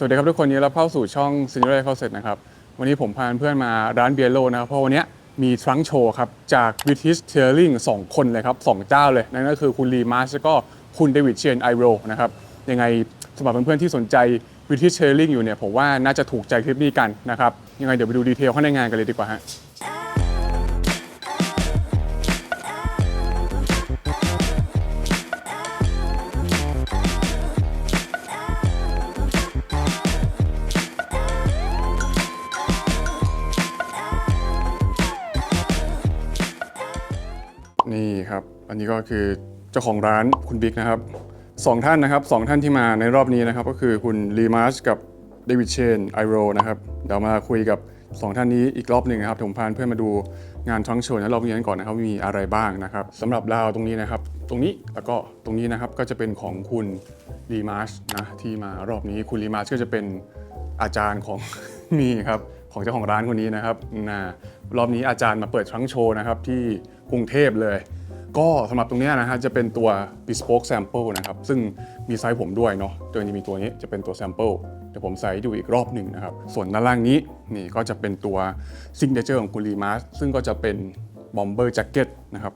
สวัสดีครับทุกคนยินดีต้อนรับเข้าสู่ช่อง Signore Closet นะครับวันนี้ผมพาเพื่อนมาร้าน BIALO นะครับเพราะวันนี้มี Trunkshow ครับจาก British tailoring 2 คนเลยครับ2 เจ้าเลยนั่นก็คือคุณ Lee Marsh แล้วก็คุณเดวิดเชน Airoll นะครับยังไงสำหรับเพื่อนๆที่สนใจ British tailoring อยู่เนี่ยผมว่าน่าจะถูกใจคลิปนี้กันนะครับยังไงเดี๋ยวไปดูดีเทลข้างในงานกันเลยดีกว่าฮะนี่ครับอันนี้ก็คือเจ้าของร้านคุณบิ๊กนะครับ2 ท่านนะครับ2 ท่านที่มาในรอบนี้นะครับก็คือคุณลีมาร์ชกับเดวิดเชนไอโรนะครับเดี๋ยวมาคุยกับ2 ท่านนี้อีกรอบหนึ่งครับผมพาเพื่อนมาดูงานทรังโชว์ในรอบนี้กันก่อนนะครับมีอะไรบ้างนะครับสำหรับราวตรงนี้นะครับตรงนี้แล้วก็ตรงนี้นะครับก็จะเป็นของคุณลีมาร์ชนะที่มารอบนี้คุณลีมาร์ชก็จะเป็นอาจารย์ของมีครับของเจ้าของร้านคนนี้นะครับรอบนี้อาจารย์มาเปิดทรังโชว์นะครับที่กรุงเทพเลยก็สำหรับตรงนี้นะฮะจะเป็นตัว Bespoke Sample นะครับซึ่งมีไซส์ผมด้วยเนาะโดยจะมีตัวนี้จะเป็นตัว Sample เดี๋ยวผมใส่ดูอีกรอบหนึ่งนะครับส่วนด้านล่างนี้นี่ก็จะเป็นตัว Signature ของคุณ Lee Marsh ซึ่งก็จะเป็น Bomber Jacket นะครับ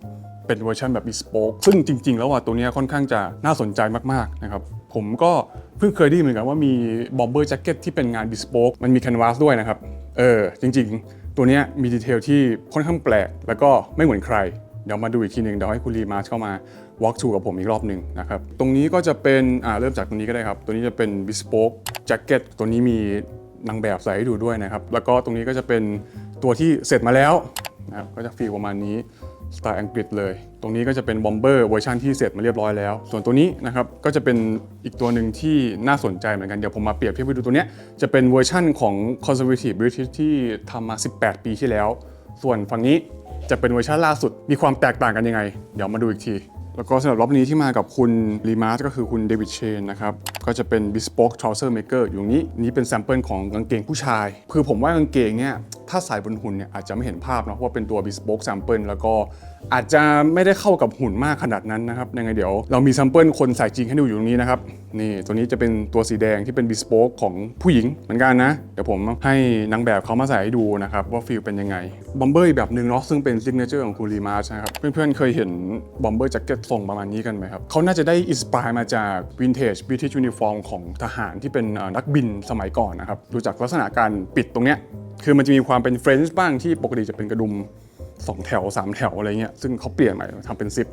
เป็นเวอร์ชันแบบ Bespoke ซึ่งจริงๆแล้วตัวนี้ค่อนข้างจะน่าสนใจมากๆนะครับผมก็เพิ่งเคยได้เหมือนกันว่ามี Bomber Jacket ที่เป็นงาน Bespoke มันมี Canvas ด้วยนะครับจริงๆตัวนี้มีดีเทลที่ค่อนข้างแปลกแล้วก็ไม่เหมือนใครเดี๋ยวมาดูอีกทีหนึ่งเดี๋ยวให้คุณลีมาร์ชเข้ามา walk through กับผมอีกรอบหนึ่งนะครับตรงนี้ก็จะเป็นเริ่มจากตรงนี้ก็ได้ครับตัวนี้จะเป็น bespoke jacket ตัวนี้มีนางแบบใส่ให้ดูด้วยนะครับแล้วก็ตรงนี้ก็จะเป็นตัวที่เสร็จมาแล้วนะครับก็จะฟีลประมาณนี้สไตล์อังกฤษเลยตรงนี้ก็จะเป็น bomber เวอร์ชันที่เสร็จมาเรียบร้อยแล้วส่วนตัวนี้นะครับก็จะเป็นอีกตัวหนึ่งที่น่าสนใจเหมือนกันเดี๋ยวผมมาเปรียบเทียบให้ดูตัวนี้จะเป็นเวอร์ชันของ conservative British ที่ทำมา18 ปีที่แล้วส่วนฝั่งนี้จะเป็นเวอร์ชันล่าสุดมีความแตกต่างกันยังไงเดี๋ยวมาดูอีกทีแล้วก็สำหรับรอบนี้ที่มากับคุณลีมาร์ชก็คือคุณเดวิดเชนนะครับก็จะเป็น Bespoke Trouser Maker อยู่นี้เป็นแซมเปิลของกางเกงผู้ชายคือผมว่ากางเกงเนี่ยถ้าใส่บนหุ่นเนี่ยอาจจะไม่เห็นภาพนะเพราะว่าเป็นตัว Bespoke Sample แล้วก็อาจจะไม่ได้เข้ากับหุ่นมากขนาดนั้นนะครับยังไงเดี๋ยวเรามีแซมเปิลคนใส่จริงให้ดูอยู่ตรงนี้นะครับนี่ตัวนี้จะเป็นตัวสีแดงที่เป็น Bespoke ของผู้หญิงเหมือนกันนะเดี๋ยวผมให้นางแบบเขามาใส่ให้ดูนะครับว่าฟีลเป็นยังไงบอมเบอร์อีกแบบนึงเนาะซึ่งเป็นซิกเนเจอร์ของคุณลีมาร์ชนะครับเพื่อนๆเคยเห็นบอมเบอร์แจ็คเก็ตทรงประมาณนี้กันไหมครับเขาน่าจะได้อินสปายมาจากวินเทจบริติชยูนิฟอร์มของทหารที่เป็นนักบินสมัยก่อนนะครับดูจากลักษณะการปิดตรงเนี้ยคือมันจะมีความเป็นเฟรนช์บ้างที่ปกติจะเป็นกระดุม2 แถว 3 แถวอะไรเงี้ยซึ่งเขาเปลี่ยนใหม่ทำเป็นซิป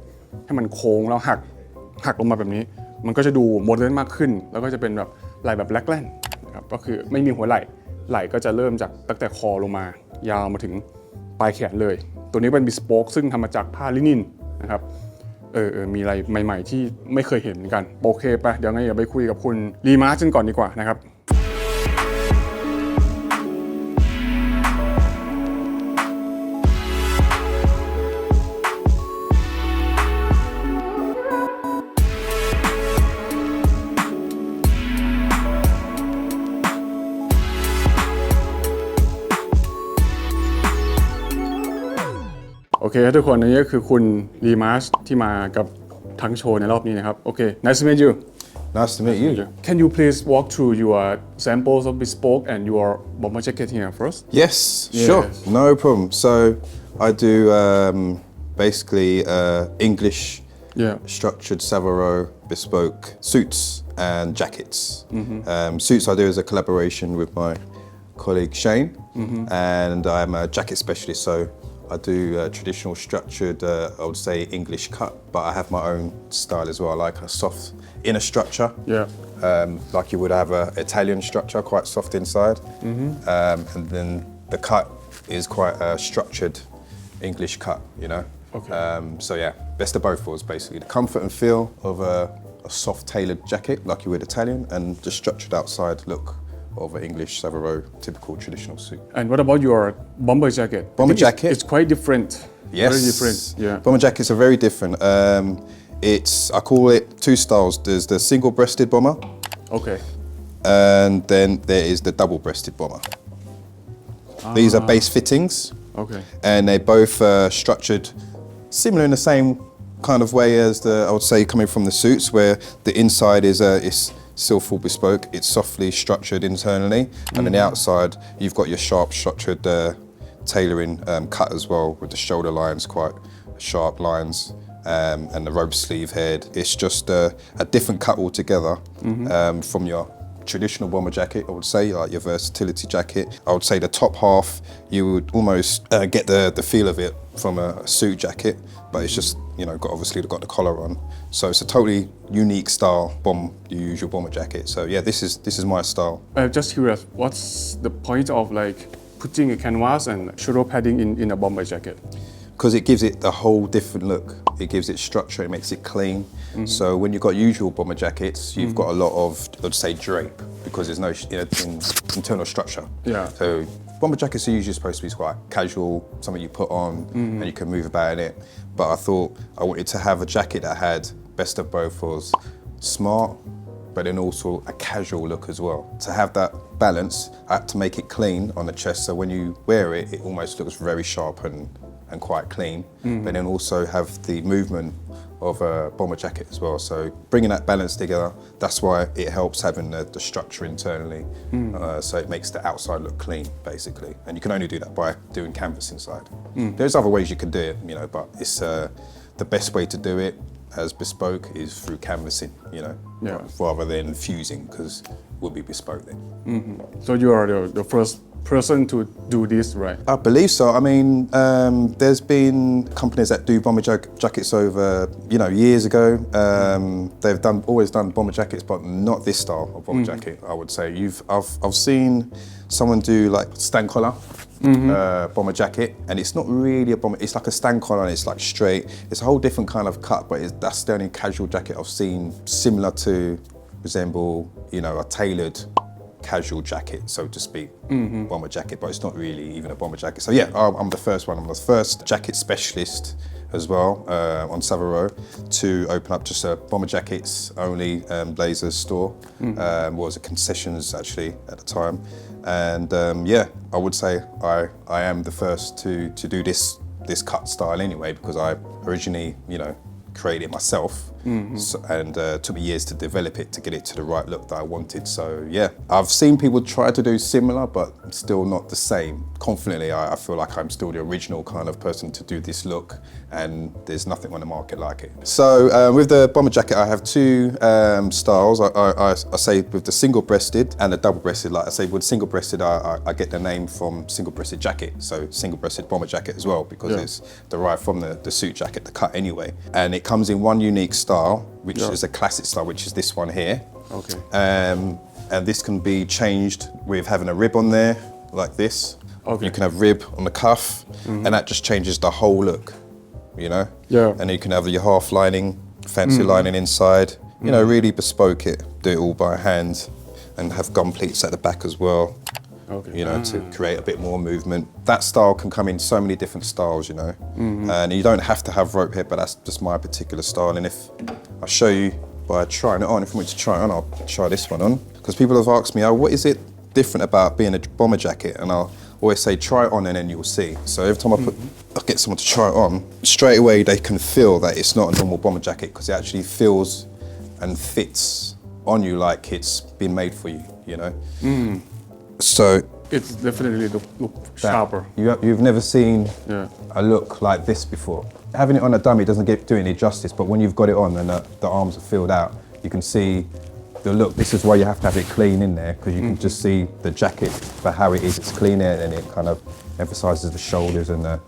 ให้มันโค้งแล้วหักลงมาแบบนี้มันก็จะดูโมเดิร์นมากขึ้นแล้วก็จะเป็นแบบไหล่แบบแบล็กแลนด์นะครับก็คือไม่มีหัวไหล่ก็จะเริ่มจากตั้งแต่คอลงมายาวมาถึงปลายแขนเลยตัวนี้เป็น Bespoke ซึ่งทำมาจากผ้าลินินนะครับมีอะไรใหม่ๆที่ไม่เคยเห็นเหมือนกันโอเคไปเดี๋ยวไงอย่าไปคุยกับคุณลีมาร์ชก่อนดีกว่านะครับโอเคทุกคนนี่ก็คือคุณลีมาร์ชที่มากับทั้งโชว์ในรอบนี้นะครับโอเค nice to meet you Nice to meet you. Can you please walk through your samples of Bespoke and your bomber jacket here first? Yes, sure, no problem. So I do basically English structured Savile Bespoke suits and jackets. Suits I do as a collaboration with my colleague Shane, and I'm a jacket specialist. So I do traditional structured, I would say English cut, but I have my own style as well. I like a soft inner structure, like you would have an Italian structure, quite soft inside, and then the cut is quite a structured English cut, you know. Okay. So yeah, best of both worlds basically. The comfort and feel of a soft tailored jacket, like you would Italian, and the structured outside look of an English Savile typical traditional suit. And what about your bomber jacket? Bomber jacket? It's quite different. Yes. Very different. Yeah. Bomber jackets are very different. I call it 2 styles. There's the single-breasted bomber. Okay. And then there is the double-breasted bomber. These are base fittings. Okay. And they're both structured similar in the same kind of way as I would say coming from the suits, where the inside is still full bespoke. It's softly structured internally, and on the outside, you've got your sharp structured tailoring cut as well, with the shoulder lines quite sharp lines, and the robe sleeve head. It's just a different cut altogether from your traditional bomber jacket, I would say, like your versatility jacket. I would say the top half, you would almost get the feel of it from a suit jacket, but it's just, you know, obviously got the collar on. So it's a totally unique style, your usual bomber jacket. So yeah, this is my style. Just curious, what's the point of like putting a canvas and shoulder padding in a bomber jacket? Because it gives it a whole different look. It gives it structure, it makes it clean. So when you've got usual bomber jackets, you've got a lot of, let's say, drape, because there's no internal structure. Yeah. So bomber jackets are usually supposed to be quite casual, something you put on and you can move about in it. But I thought I wanted to have a jacket that had best of both, was smart, but then also a casual look as well. To have that balance, I had to make it clean on the chest, so when you wear it, it almost looks very sharp and quite clean, but then also have the movement of a bomber jacket as well. So bringing that balance together, that's why it helps having the structure internally, so it makes the outside look clean, basically. And you can only do that by doing canvas inside. There's other ways you can do it, you know, but it's the best way to do it as bespoke is through canvassing, you know, rather than fusing, because it would be bespoke then. So you are the first person to do this, right? I believe so. I mean, there's been companies that do bomber jackets over, you know, years ago. They've always done bomber jackets, but not this style of bomber jacket, I would say. I've seen someone do like stand collar bomber jacket, and it's not really a bomber, it's like a stand collar and it's like straight. It's a whole different kind of cut, but that's the only casual jacket I've seen similar to, resemble, you know, a tailored casual jacket, so to speak, bomber jacket, but it's not really even a bomber jacket. So yeah, I'm the first one. I'm the first jacket specialist as well on Savile to open up just a bomber jackets only blazers store. Was a concessions actually at the time, and yeah, I would say I am the first to do this cut style anyway, because I originally, you know, created it myself, and took me years to develop it to get it to the right look that I wanted. So yeah, I've seen people try to do similar, but still not the same. Confidently, I feel like I'm still the original kind of person to do this look, and there's nothing on the market like it. So with the bomber jacket, I have two styles. I say with the single-breasted and the double-breasted. Like I say, with single-breasted, I get the name from single-breasted jacket, so single-breasted bomber jacket as well, because it's derived from the suit jacket, the cut anyway. And it comes in one unique style, which is a classic style, which is this one here. Okay. And this can be changed with having a rib on there, like this. Okay. You can have rib on the cuff, and that just changes the whole look, you know? Yeah. And you can have your half lining, fancy lining inside, you know, really bespoke it, do it all by hand, and have gum pleats at the back as well. Okay. You know, to create a bit more movement. That style can come in so many different styles, you know. And you don't have to have rope here, but that's just my particular style. And if I show you by trying it on, if you want me to try it on, I'll try this one on. Because people have asked me, oh, what is it different about being a bomber jacket? And I'll always say, try it on and then you'll see. So every time I get someone to try it on, straight away they can feel that it's not a normal bomber jacket, because it actually feels and fits on you like it's been made for you, you know. So it's definitely look sharper. You've never seen a look like this before. Having it on a dummy doesn't do it any justice, but when you've got it on and the arms are filled out, you can see the look. This is why you have to have it clean in there, because you can just see the jacket for how it is. It's clean there, and it kind of emphasises the shoulders and the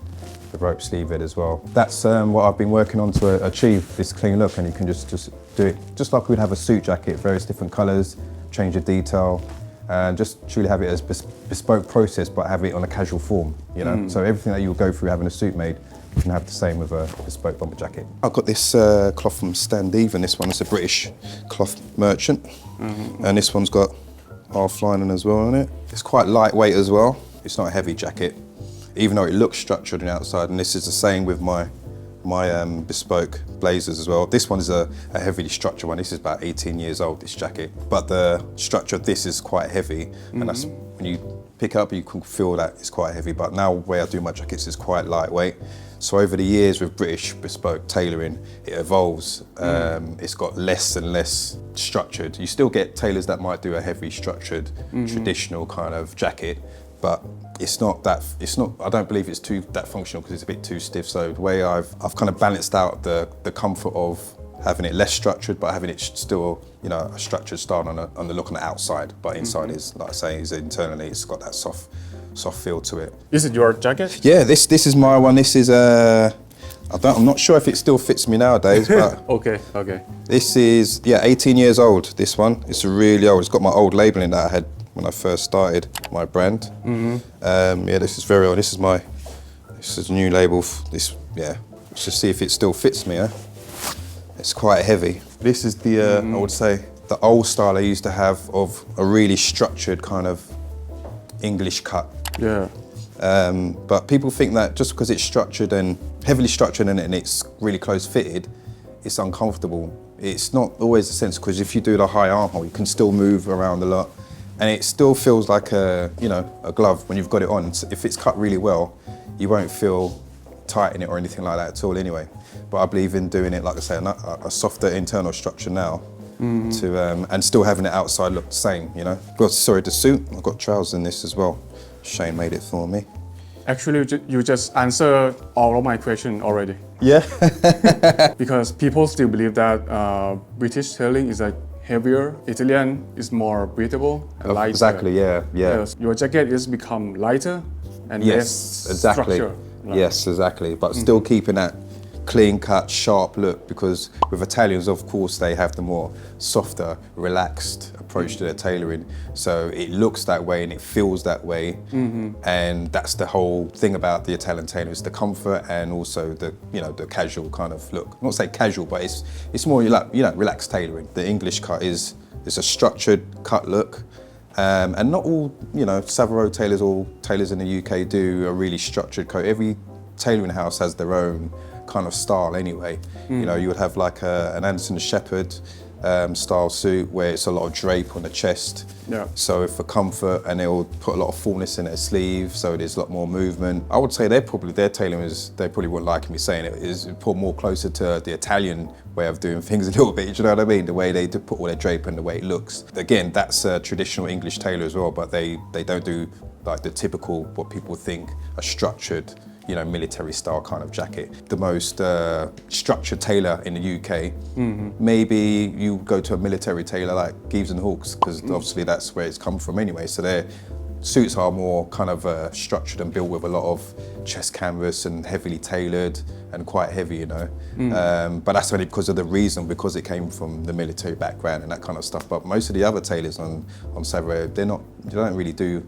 rope sleeve head as well. That's what I've been working on to achieve this clean look, and you can just do it just like we'd have a suit jacket, various different colours, change the detail, and just truly have it as bespoke process, but have it on a casual form, you know? So everything that you'll go through having a suit made, you can have the same with a bespoke bomber jacket. I've got this cloth from Standeve, and this one is a British cloth merchant. And this one's got half lining as well on it. It's quite lightweight as well. It's not a heavy jacket, even though it looks structured on the outside. And this is the same with my bespoke blazers as well. This one is a heavily structured one. This is about 18 years old, this jacket. But the structure of this is quite heavy, and that's when you pick up, you can feel that it's quite heavy. But now the way I do my jackets is quite lightweight. So over the years with British bespoke tailoring, it evolves. It's got less and less structured. You still get tailors that might do a heavy structured, traditional kind of jacket, but it's not. I don't believe it's that functional because it's a bit too stiff. So the way I've kind of balanced out the comfort of having it less structured, but having it still, a structured style on the look on the outside. But inside is, like I say, is internally it's got that soft feel to it. Is it your jacket? Yeah, this is my one. This is I'm not sure if it still fits me nowadays, but Okay. this is 18 years old. This one, it's really old. It's got my old labelling that I had when I first started my brand. This is very old. This is a new label. Let's just see if it still fits me. It's quite heavy. This is the I would say the old style I used to have of a really structured kind of English cut. Yeah. But people think that just because it's structured and heavily structured and it's really close fitted, it's uncomfortable. It's not always the sense because if you do the high armhole, you can still move around a lot, and it still feels like a glove when you've got it on. So if it's cut really well, you won't feel tight in it or anything like that at all anyway. But I believe in doing it, like I say, a softer internal structure now, to and still having it outside look the same. The suit. I've got trousers in this as well. Shane made it for me. Actually, you just answered all of my question already. Yeah. Because people still believe that British tailoring is like heavier. Italian is more breathable and lighter. Exactly. Yeah. Yes, your jacket is become lighter and less structure. Yes, exactly. But still keeping that clean cut, sharp look, because with Italians, of course, they have the more softer, relaxed approach to their tailoring. So it looks that way and it feels that way. And that's the whole thing about the Italian tailor, is the comfort and also the casual kind of look. Not say casual, but it's more like, relaxed tailoring. The English cut is a structured cut look. And not all, Savile tailors or tailors in the UK do a really structured coat. Every tailoring house has their own kind of style anyway. You would have like an Anderson Shepherd style suit where it's a lot of drape on the chest. Yeah. So for comfort, and they'll put a lot of fullness in their sleeve, so there's a lot more movement. I would say their tailoring they probably wouldn't like me saying it, is put more closer to the Italian way of doing things a little bit, do you know what I mean? The way they put all their drape and the way it looks. Again, that's a traditional English tailor as well, but they don't do like the typical, what people think, a structured, military style kind of jacket. The most structured tailor in the UK, maybe you go to a military tailor like Gives and Hawkes, because obviously that's where it's come from anyway. So their suits are more kind of structured and built with a lot of chest canvas and heavily tailored and quite heavy, But that's only because it came from the military background and that kind of stuff. But most of the other tailors on Savile, they don't really do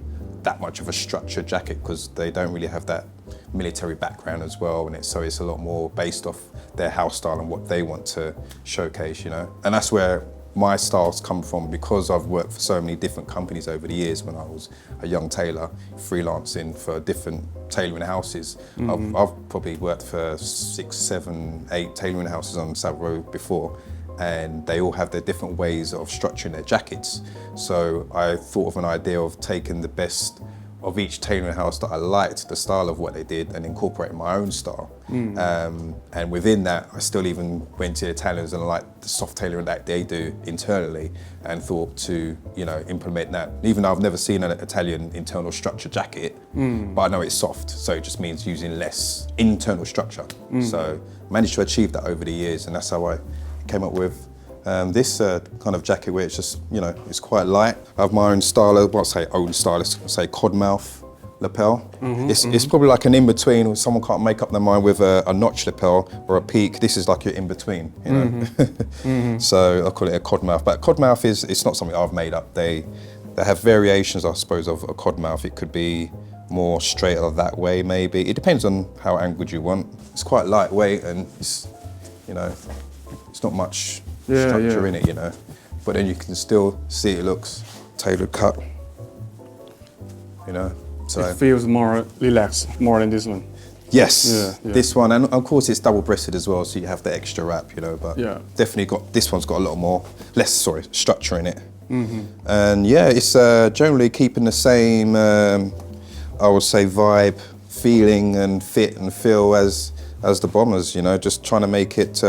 that much of a structured jacket because they don't really have that military background as well, and it's a lot more based off their house style and what they want to showcase, And that's where my styles come from, because I've worked for so many different companies over the years when I was a young tailor, freelancing for different tailoring houses. I've probably worked for 6, 7, 8 tailoring houses on Savile before, and they all have their different ways of structuring their jackets. So I thought of an idea of taking the best of each tailoring house that I liked, the style of what they did, and incorporating my own style. And within that, I still even went to the Italians and liked the soft tailoring that they do internally, and thought to, implement that. Even though I've never seen an Italian internal structure jacket, but I know it's soft, so it just means using less internal structure. So I managed to achieve that over the years, and that's how I came up with this kind of jacket where it's just, it's quite light. I have my own style, let's say codmouth lapel. It's probably like an in-between. Someone can't make up their mind with a notch lapel or a peak. This is like your in-between, So I call it a codmouth. But codmouth it's not something I've made up. They have variations, I suppose, of a codmouth. It could be more straight or that way, maybe. It depends on how angled you want. It's quite lightweight and it's, it's not much structure in it, But then you can still see it looks tailored cut, So it feels more relaxed, more than this one. Yes, this one, and of course it's double-breasted as well, so you have the extra wrap, But definitely this one's got a lot more, less structure in it. And yeah, it's generally keeping the same, I would say, vibe, feeling and fit and feel as the bombers, you know, just trying to make it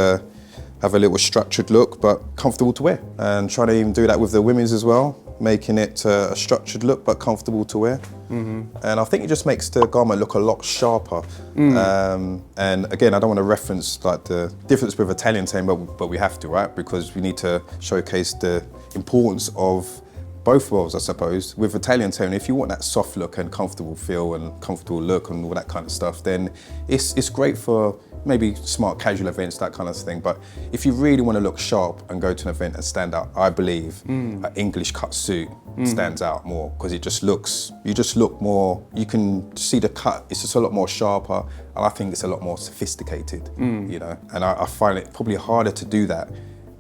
have a little structured look, but comfortable to wear. And trying to even do that with the women's as well, making it a structured look, but comfortable to wear. And I think it just makes the garment look a lot sharper. And again, I don't want to reference like the difference with Italian tailoring, but we have to, right? Because we need to showcase the importance of both worlds, I suppose. With Italian tailoring, if you want that soft look and comfortable feel and comfortable look and all that kind of stuff, then it's great for maybe smart casual events, that kind of thing. But if you really want to look sharp and go to an event and stand out, I believe an English cut suit stands out more because you just look more, you can see the cut, it's just a lot more sharper, and I think it's a lot more sophisticated, you know? And I find it probably harder to do that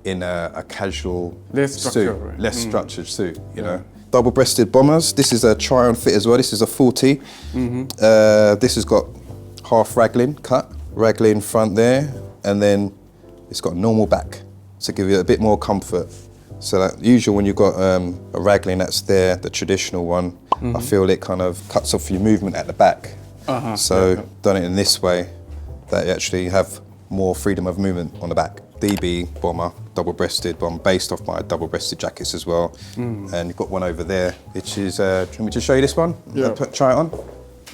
in a casual suit, right? less structured suit, you know? Double-breasted bombers, this is a try-on fit as well, this is a 40. This has got half raglan cut, raglan front there, and then it's got a normal back to give you a bit more comfort. So that usually when you've got a raglan that's there, the traditional one, I feel it kind of cuts off your movement at the back. Done it in this way, that you actually have more freedom of movement on the back. DB bomber, double-breasted bomber, based off my double-breasted jackets as well. And you've got one over there, which is, do you want me to show you this one? Yeah. Try it on.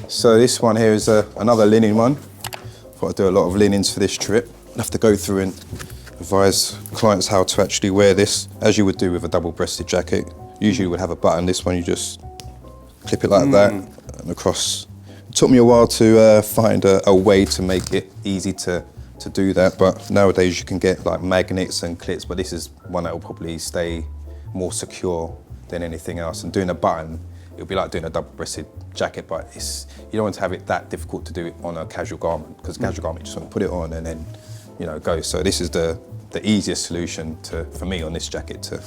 So this one here is another linen one. Thought I'd do a lot of linens for this trip. I'd have to go through and advise clients how to actually wear this, as you would do with a double-breasted jacket. Usually you would have a button, this one you just clip it like that and across. It took me a while to find a way to make it easy to do that, but nowadays you can get like magnets and clips, but this is one that will probably stay more secure than anything else. And doing a button, it'll be like doing a double-breasted jacket, but you don't want to have it that difficult to do it on a casual garment, because a casual garment you just want to put it on and then, you know, go. So this is the easiest solution for me on this jacket to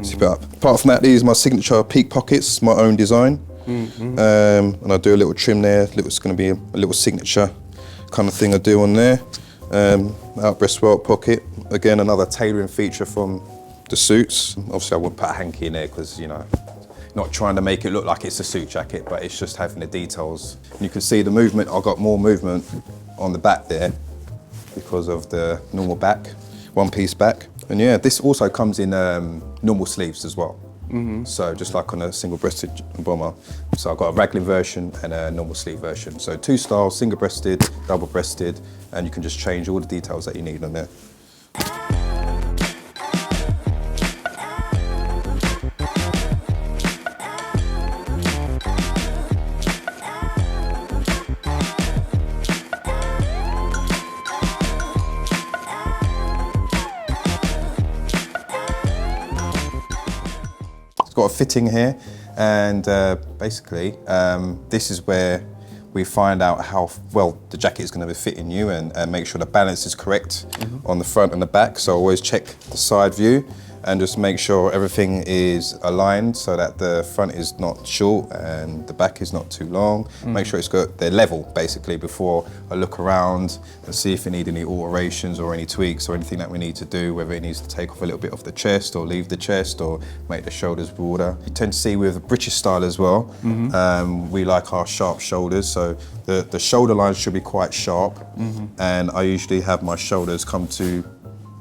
zip it up. Apart from that, these are my signature peak pockets, my own design. And I do a little trim there. It's going to be a little signature kind of thing I do on there. Out breastwelt pocket, again another tailoring feature from the suits. Obviously I wouldn't put a hanky in there because, you know, not trying to make it look like it's a suit jacket, but it's just having the details. And you can see the movement, I've got more movement on the back there because of the normal back, one-piece back. And yeah, this also comes in normal sleeves as well. So just like on a single-breasted bomber. So I've got a raglan version and a normal sleeve version. So two styles, single-breasted, double-breasted, and you can just change all the details that you need on there. Got a fitting here, and basically this is where we find out how well the jacket is going to be fitting you and make sure the balance is correct on the front and the back. So always check the side view and just make sure everything is aligned so that the front is not short and the back is not too long. Make sure they're level basically before I look around and see if it need any alterations or any tweaks or anything that we need to do, whether it needs to take off a little bit of the chest or leave the chest or make the shoulders broader. You tend to see with British style as well, we like our sharp shoulders, so the shoulder lines should be quite sharp, and I usually have my shoulders come to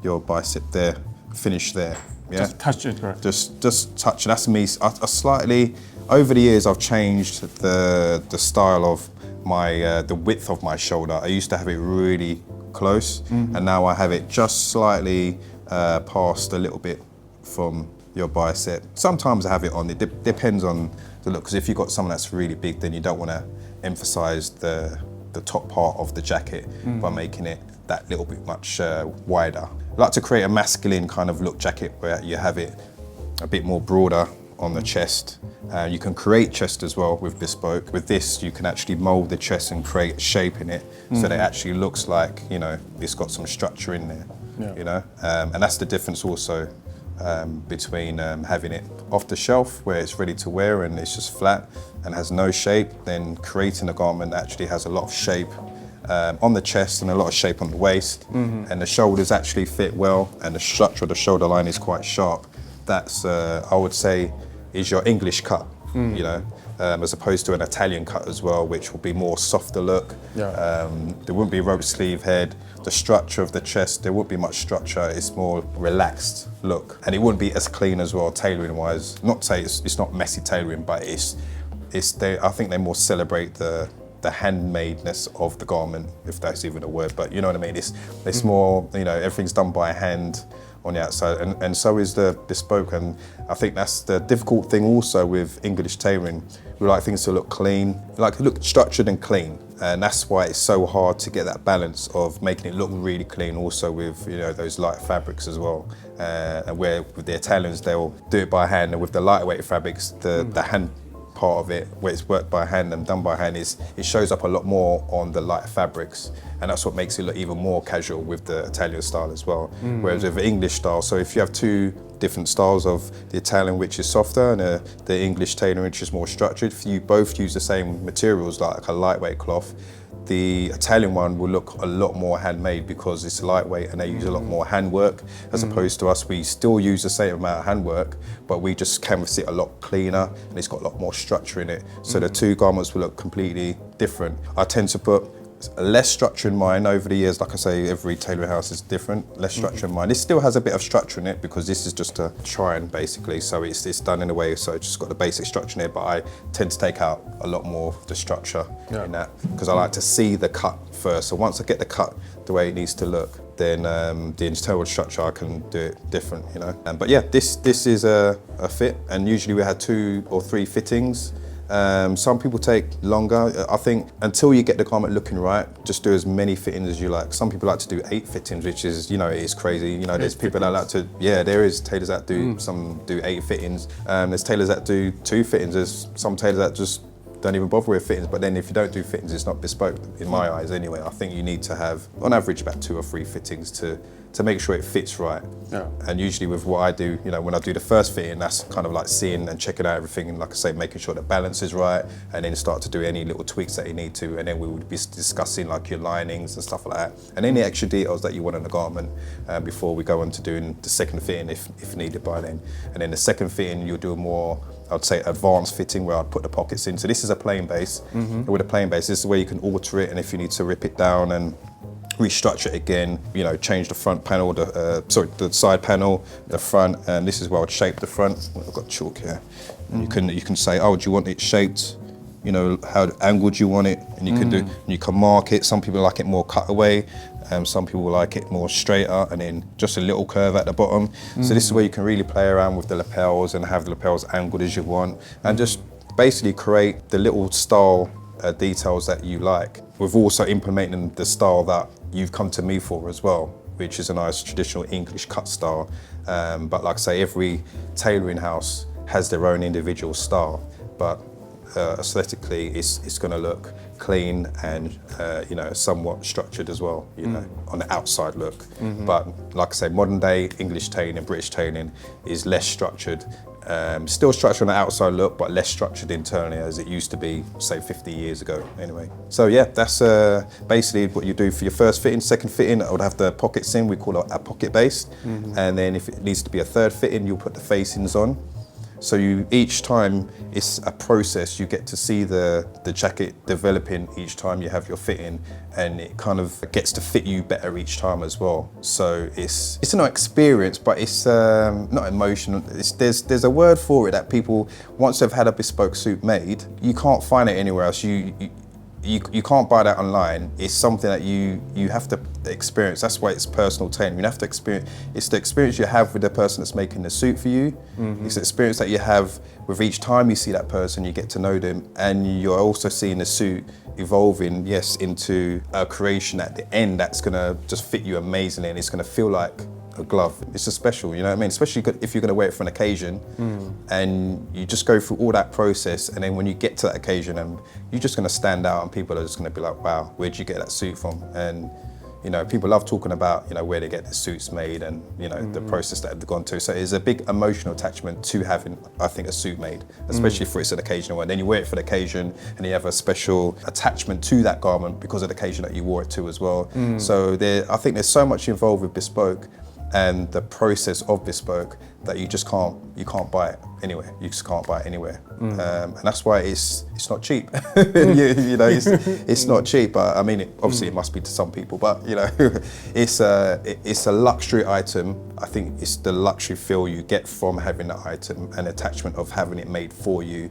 your bicep there, finish there. Yeah. Just touch it, right? Just touch. That's me. I slightly, over the years, I've changed the style of my the width of my shoulder. I used to have it really close, and now I have it just slightly past a little bit from your bicep. Sometimes I have it on. It depends on the look. Because if you've got someone that's really big, then you don't want to emphasize the top part of the jacket by making it that little bit much wider. I like to create a masculine kind of look jacket where you have it a bit more broader on the chest. You can create chest as well with Bespoke. With this, you can actually mold the chest and create shape in it so that it actually looks like, you know, it's got some structure in there, you know? And that's the difference also between having it off the shelf where it's ready to wear and it's just flat and has no shape, then creating a garment that actually has a lot of shape on the chest and a lot of shape on the waist, and the shoulders actually fit well and the structure of the shoulder line is quite sharp. that's I would say is your English cut, you know, as opposed to an Italian cut as well, which will be more softer look. There wouldn't be rope sleeve head. The structure of the chest, there wouldn't be much structure. It's more relaxed look, and it wouldn't be as clean as well, tailoring wise. Not to say it's not messy tailoring, but I think they more celebrate the handmadeness of the garment, if that's even a word. But you know what I mean. It's more, you know, everything's done by hand on the outside, and so is the bespoke. And I think that's the difficult thing also with English tailoring. We like things to look clean, like look structured and clean, and that's why it's so hard to get that balance of making it look really clean. Also with, you know, those light fabrics as well, and where with the Italians they'll do it by hand, and with the lightweight fabrics, the hand part of it, where it's worked by hand and done by hand, it shows up a lot more on the light fabrics, and that's what makes it look even more casual with the Italian style as well. Whereas with the English style, so if you have two different styles of the Italian, which is softer, and the English tailoring, which is more structured, if you both use the same materials like a lightweight cloth, the Italian one will look a lot more handmade because it's lightweight and they use a lot more handwork, as opposed to us, we still use the same amount of handwork, but we just canvas it a lot cleaner and it's got a lot more structure in it. So the two garments will look completely different. I tend to put less structure in mine over the years. Like I say, every tailoring house is different, less structure in mine. This still has a bit of structure in it because this is just a try-on basically, so it's done in a way, so it's just got the basic structure in it, but I tend to take out a lot more of the structure in that, because I like to see the cut first. So once I get the cut the way it needs to look, then the internal structure I can do it different, you know. But yeah, this is a fit, and usually we had 2 or 3 fittings. Some people take longer. I think until you get the garment looking right, just do as many fittings as you like. Some people like to do 8 fittings, which is, you know, it is crazy. You know, there's people that like to, there is tailors that do, some do 8 fittings. There's tailors that do 2 fittings. There's some tailors that just don't even bother with fittings, but then if you don't do fittings, it's not bespoke, in my eyes anyway. I think you need to have, on average, about 2 or 3 fittings to make sure it fits right. And usually with what I do, you know, when I do the first fitting, that's kind of like seeing and checking out everything, and like I say, making sure the balance is right, and then start to do any little tweaks that you need to, and then we would be discussing like your linings and stuff like that, and any extra details that you want on the garment before we go on to doing the second fitting if needed by then. And then the second fitting, you'll do a more, I'd say, advanced fitting where I'd put the pockets in. So this is a plain base. With a plain base, this is where you can alter it, and if you need to rip it down and restructure it again, you know, change the front panel, the side panel, the front, and this is where I'd shape the front. I've got chalk here. And you can say, oh, do you want it shaped? You know, how angled you want it, and you can mark it. Some people like it more cutaway, some people like it more straighter, and then just a little curve at the bottom. So this is where you can really play around with the lapels and have the lapels angled as you want, and just basically create the little style details that you like. We've also implementing the style that you've come to me for as well, which is a nice traditional English cut style. But like I say, every tailoring house has their own individual style, but aesthetically it's going to look clean and you know, somewhat structured as well, you know, on the outside look. But like I say, modern day English tailoring, British tailoring is less structured. Still structured on the outside look, but less structured internally as it used to be, say, 50 years ago anyway. So yeah, that's basically what you do for your first fitting. Second fitting, I would have the pockets in, we call it a pocket base. And then if it needs to be a third fitting, you'll put the facings on. So each time it's a process, you get to see the jacket developing each time you have your fitting, and it kind of gets to fit you better each time as well. So it's an experience, but it's not emotional. There's a word for it that people, once they've had a bespoke suit made, you can't find it anywhere else. You can't buy that online. It's something that you have to experience. That's why it's personal tailoring. You have to experience. It's the experience you have with the person that's making the suit for you. It's the experience that you have with each time you see that person, you get to know them, and you're also seeing the suit evolving, yes, into a creation at the end that's gonna just fit you amazingly, and it's gonna feel like a glove. It's just special, you know what I mean? Especially if you're going to wear it for an occasion, and you just go through all that process, and then when you get to that occasion, and you're just going to stand out, and people are just going to be like, wow, where'd you get that suit from? And you know, people love talking about, you know, where they get the suits made, and you know, the process that they've gone through. So there's a big emotional attachment to having, I think, a suit made, especially for it's an occasional one. Then you wear it for the occasion, and you have a special attachment to that garment because of the occasion that you wore it to as well. So I think there's so much involved with bespoke. and the process of bespoke that you can't buy it anywhere. You just can't buy it anywhere, and that's why it's not cheap. you know, it's not cheap. But I mean, obviously it must be to some people. But you know, it's a luxury item. I think it's the luxury feel you get from having that item and attachment of having it made for you.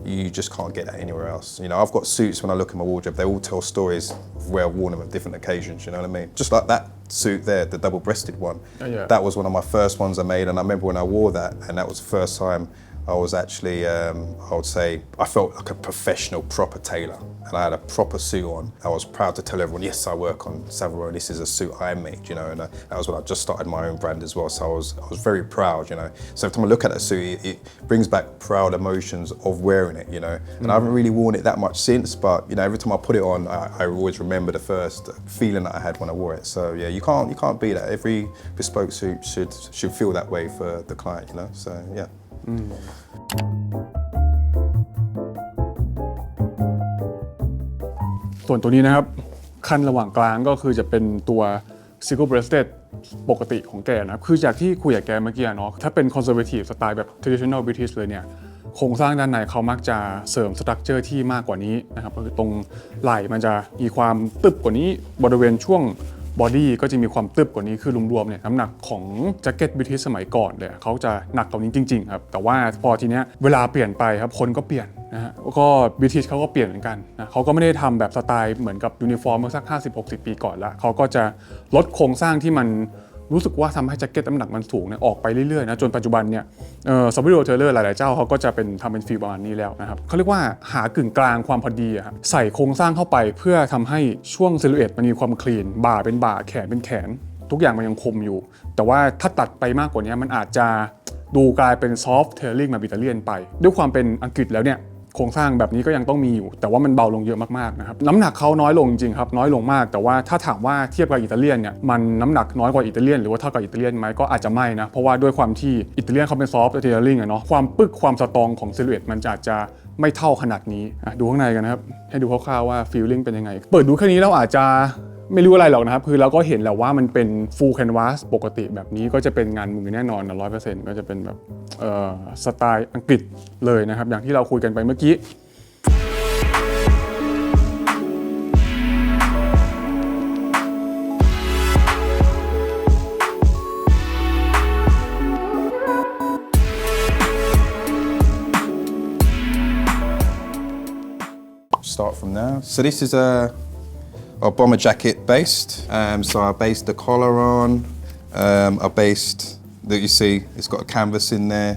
You just can't get that anywhere else. You know, I've got suits when I look at my wardrobe, they all tell stories of where I've worn them at different occasions, you know what I mean? Just like that suit there, the double-breasted one. Yeah. That was one of my first ones I made, and I remember when I wore that, and that was the first time I was actually, I would say, I felt like a professional, proper tailor. And I had a proper suit on. I was proud to tell everyone, yes, I work on Savile, this is a suit I made, you know, and that was when I just started my own brand as well. So I was very proud, you know. So every time I look at that suit, it brings back proud emotions of wearing it, you know. And I haven't really worn it that much since, but, you know, every time I put it on, I always remember the first feeling that I had when I wore it. So yeah, you can't beat that. Every bespoke suit should feel that way for the client, you know, so yeah. ส่วนตัวนี้นะครับขั้นระหว่างกลางก็คือจะเป็นตัว single breasted ปกติของแกนะครับคือจากที่คุยกับแกเมื่อกี้เนาะถ้าเป็น conservative สไตล์แบบ traditional British เลยเนี่ยโครงสร้างด้านในเขามักจะเสริม structure ที่มากกว่านี้นะครับก็คือตรงไหล่มันจะมีความตึบกว่านี้บริเวณช่วงบอดี้ก็จะมีความตึบกว่านี้คือรวมๆเนี่ยน้ำหนักของแจ็คเก็ตบริทิชสมัยก่อนเลยเขาจะหนักกว่านี้จริงๆครับแต่ว่าพอทีเนี้ยเวลาเปลี่ยนไปครับคนก็เปลี่ยนนะฮะก็บริทิชเขาก็เปลี่ยนเหมือนกันนะเขาก็ไม่ได้ทำแบบสไตล์เหมือนกับยูนิฟอร์มเมื่อสัก 50-60 ปีก่อนละเขาก็จะลดโครงสร้างที่มันรู้สึกว่าทำให้แจ็คเก็ตน้ำหนักมันสูงเนี่ยออกไปเรื่อยๆนะจนปัจจุบันเนี่ยSavile Tailor หลายๆเจ้าเขาก็จะเป็นทำเป็นฟีลประมาณนี้แล้วนะครับเขาเรียกว่าหากึ่งกลางความพอดีครับใส่โครงสร้างเข้าไปเพื่อทำให้ช่วงซิลูเอตมันมีความคลีนบ่าเป็นบ่าแขนเป็นแขนทุกอย่างมันยังคมอยู่แต่ว่าถ้าตัดไปมากกว่านี้มันอาจจะดูกลายเป็นซอฟต์เทลลิ่งแบบอิตาเลียนไปด้วยความเป็นอังกฤษแล้วเนี่ยโครงสร้างแบบนี้ก็ยังต้องมีอยู่แต่ว่ามันเบาลงเยอะมากๆนะครับน้ำหนักเขาน้อยลงจริงครับน้อยลงมากแต่ว่าถ้าถามว่าเทียบกับอิตาเลียนเนี่ยมันน้ำหนักน้อยกว่าอิตาเลียนหรือว่าเท่ากับอิตาเลียนไหมก็อาจจะไม่นะเพราะว่าด้วยความที่อิตาเลียนเขาเป็นซอฟต์เทลลิ่งอะเนาะความปึกความสตรองของซิลูเอตมันอาจจะไม่เท่าขนาดนี้ดูข้างในกันนะครับให้ดูคร่าวๆว่าฟีลลิ่งเป็นยังไงเปิดดูแค่นี้แล้วอาจจะไม่รู้อะไรหรอกนะครับคือเราก็เห็นแล้วว่ามันเป็น full canvas ปกติแบบนี้ก็จะเป็นงานมือแน่นอนนะ 100% ก็จะเป็นแบบสไตล์อังกฤษเลยนะครับอย่างที่เราคุยกันไปเมื่อกี้Start from now. So this is a bomber jacket based. So I based the collar on. I based that you see it's got a canvas in there,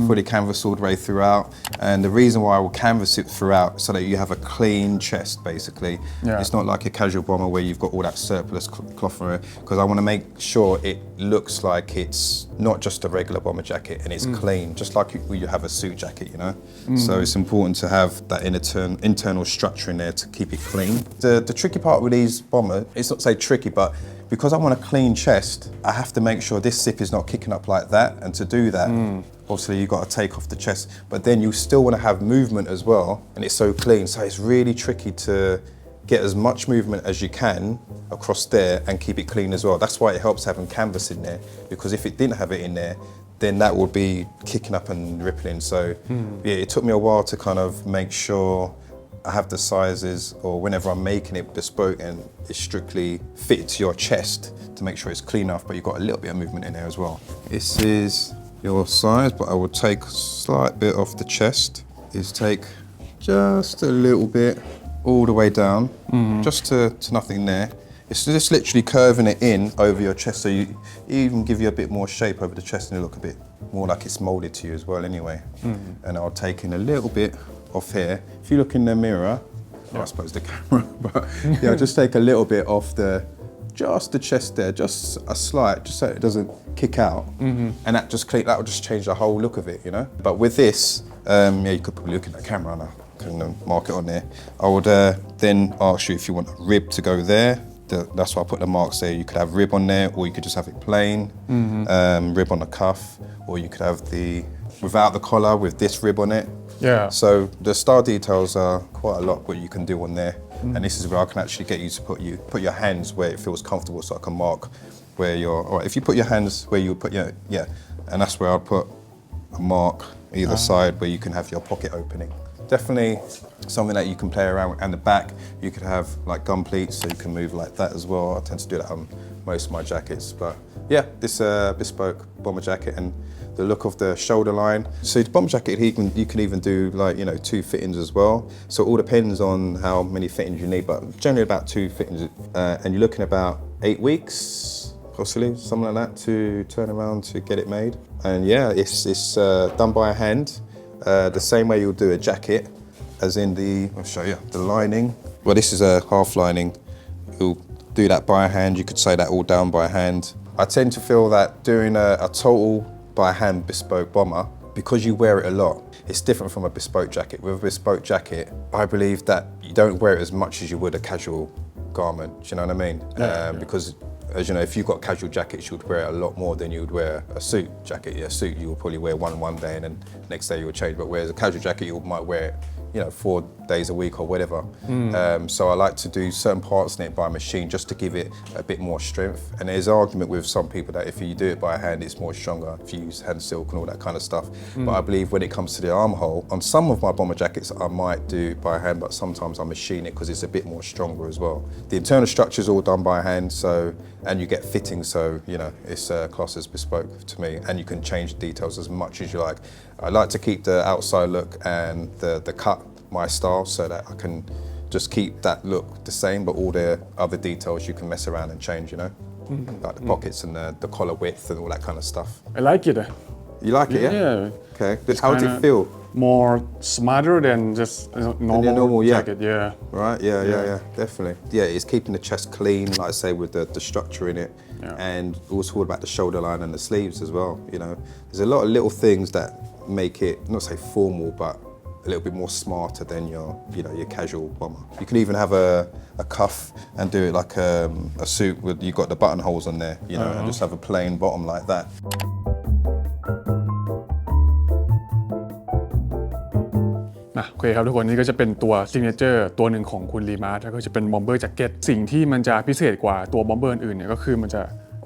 fully canvas all the way throughout. And the reason why I will canvas it throughout so that you have a clean chest basically. Yeah. It's not like a casual bomber where you've got all that surplus cloth on it because I want to make sure it looks like it's not just a regular bomber jacket and it's clean, just like you have a suit jacket, you know? So it's important to have that internal structure in there to keep it clean. The tricky part with these bombers, it's not say tricky, but because I want a clean chest, I have to make sure this zip is not kicking up like that. And to do that, obviously you've got to take off the chest, but then you still want to have movement as well. And it's so clean. So it's really tricky to get as much movement as you can across there and keep it clean as well. That's why it helps having canvas in there, because if it didn't have it in there, then that would be kicking up and rippling. So yeah, it took me a while to kind of make sure I have the sizes, or whenever I'm making it bespoke and it's strictly fitted to your chest, to make sure it's clean enough, but you've got a little bit of movement in there as well. This is your size, but I will take a slight bit off the chest. Is take just a little bit all the way down, just to nothing there. It's just literally curving it in over your chest, so you even give you a bit more shape over the chest and you look a bit more like it's molded to you as well anyway. And I'll take in a little bit off here. If you look in the mirror, I suppose the camera, but yeah, just take a little bit off just the chest there, just a slight, just so it doesn't kick out. And that will just change the whole look of it, you know? But with this, yeah, you could probably look at the camera and I can mark it on there. I would then ask you if you want a rib to go there. That's why I put the marks there. You could have rib on there, or you could just have it plain, rib on the cuff, or you could have without the collar with this rib on it. Yeah. So the style details are quite a lot what you can do on there. And this is where I can actually get you to put your hands where it feels comfortable, so I can mark where all right, if you put your hands where you would put your, and that's where I'll put a mark either side where you can have your pocket opening. Definitely something that you can play around with. And the back, you could have like gun pleats, so you can move like that as well. I tend to do that on most of my jackets. But yeah, this bespoke bomber jacket and the look of the shoulder line. So the bomber jacket, you can even do like, 2 fittings as well. So it all depends on how many fittings you need, but generally about 2 fittings. And you're looking about 8 weeks, possibly, something like that, to turn around to get it made. And yeah, it's done by hand. The same way you'll do a jacket, as in I'll show you, the lining. Well, this is a half lining. You'll do that by hand. You could say that all down by hand. I tend to feel that doing a total by hand bespoke bomber, because you wear it a lot, it's different from a bespoke jacket. With a bespoke jacket, I believe that you don't wear it as much as you would a casual garment. Do you know what I mean? Because as you know, if you've got casual jackets, you would wear it a lot more than you would wear a suit jacket. A suit you will probably wear one day and then next day you will change. But whereas a casual jacket, you might wear it, 4 days a week or whatever. So I like to do certain parts in it by machine just to give it a bit more strength. And there's an argument with some people that if you do it by hand, it's more stronger if you use hand silk and all that kind of stuff. But I believe when it comes to the armhole, on some of my bomber jackets, I might do it by hand, but sometimes I machine it because it's a bit more stronger as well. The internal structure is all done by hand, and you get fitting, so it's classed as bespoke to me, and you can change details as much as you like. I like to keep the outside look and the cut my style, so that I can just keep that look the same, but all the other details you can mess around and change, like the pockets and the collar width and all that kind of stuff. I like it. You like it, yeah? Yeah. Okay. How does it feel? More smarter than just normal jacket, yeah. Right, yeah, definitely. Yeah, it's keeping the chest clean, like I say, with the structure in it, and also all about the shoulder line and the sleeves as well. There's a lot of little things that make it, not say formal, but a little bit more smarter than your casual bomber. You can even have a cuff and do it like a suit with, you've got the buttonholes on there, and just have a plain bottom like that. โอเคครับทุกคนนี่ก็จะเป็นตัวซิกเนเจอร์ตัวหนึ่งของคุณลีมาร์ชแล้วก็จะเป็นบอมเบอร์แจ็คเก็ตสิ่งที่มันจะพิเศษกว่าตัวบอมเบอร์อื่นเนี่ยก็คือมันจะ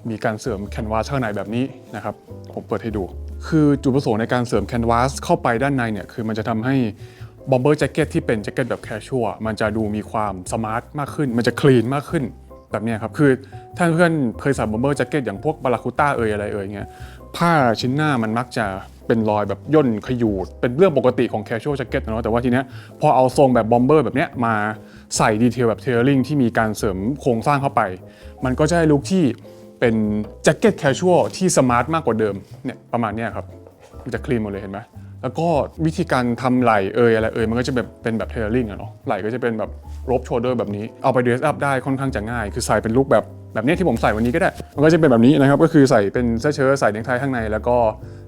มีการเสริมแคนวาสข้างในแบบนี้นะครับผมเปิดให้ดูคือจุดประสงค์ในการเสริมแคนวาสเข้าไปด้านในเนี่ยคือมันจะทำให้บอมเบอร์แจ็คเก็ตที่เป็นแจ็คเก็ตแบบแคชชวลมันจะดูมีความสมาร์ทมากขึ้นมันจะคลีนมากขึ้นแบบนี้ครับคือถ้าเพื่อนเคยใส่บอมเบอร์แจ็คเก็ตอย่างพวกบาราคูต้าอะไรเงี้ยผ้าชิ้นหน้ามันมักจะเป็นรอยแบบย่นขยูดเป็นเรื่องปกติของแคชชวลแจ็คเก็ตนะแต่ว่าทีเนี้ยพอเอาทรงแบบบอมเบอร์แบบเนี้ยมาใส่ดีเทลแบบเทเลอริงที่มีการเสริมโครงสร้างเข้าไปมันก็จะได้ลุคที่เป็นแจ็คเก็ตแคชชวลที่สมาร์ทมากกว่าเดิมเนี่ยประมาณเนี้ยครับมันจะคลีนหมดเลยเห็นไหมแล้วก็วิธีการทำไหล่อะไรมันก็จะแบบเป็นแบบเทเลอริงอะเนาะไหล่ก็จะเป็นแบบโรบโชเดอร์แบบนี้เอาไปเดรสอัพได้ค่อนข้างจะง่ายคือใส่เป็นลุคแบบนี้ที่ผมใส่วันนี้ก็ได้มันก็จะเป็นแบบนี้นะครับก็คือใส่เป็นเสื้อเชิ้ตใส่เนคไทข้างในแล้วก็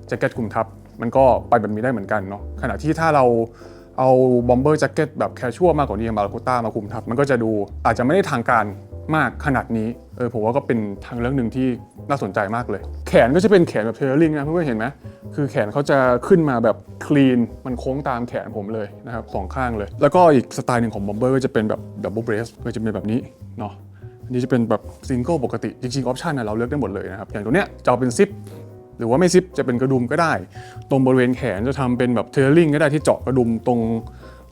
แจ็คเก็ตคลุมทับมันก็ไปแบบนี้ได้เหมือนกันเนาะขณะที่ถ้าเราเอาบอมเบอร์แจ็คเก็ตแบบแคชชวลมากกว่านี้อย่างบาราคูต้ามาคลุมทับมันก็จะดูอาจจะไม่ได้ทางการมากขนาดนี้ผมว่าก็เป็นทางเลือกหนึ่งที่น่าสนใจมากเลยแขนก็จะเป็นแขนแบบเทเลอริงนะเพื่อนๆเห็นไหมคือแขนเขาจะขึ้นมาแบบคลีนมันโค้งตามแขนผมเลยนะครับสองข้างเลยแล้วก็อีกสไตล์หนึ่งของบอมเบอร์ก็จะเป็นแบบดับเบิลเบรสก็จะเป็นแบบนี้เนาะอันนี้จะเป็นแบบซิงเกิลปกติจริงๆออปชันเราเลือกได้หมดเลยนะครับอย่างตัวเนี้ยจะเอาเป็นซิปหรือว่าไม่ซิปจะเป็นกระดุมก็ได้ตรงบริเวณแขนจะทำเป็นแบบเทเลอริงก็ได้ที่เจาะกระดุมตรง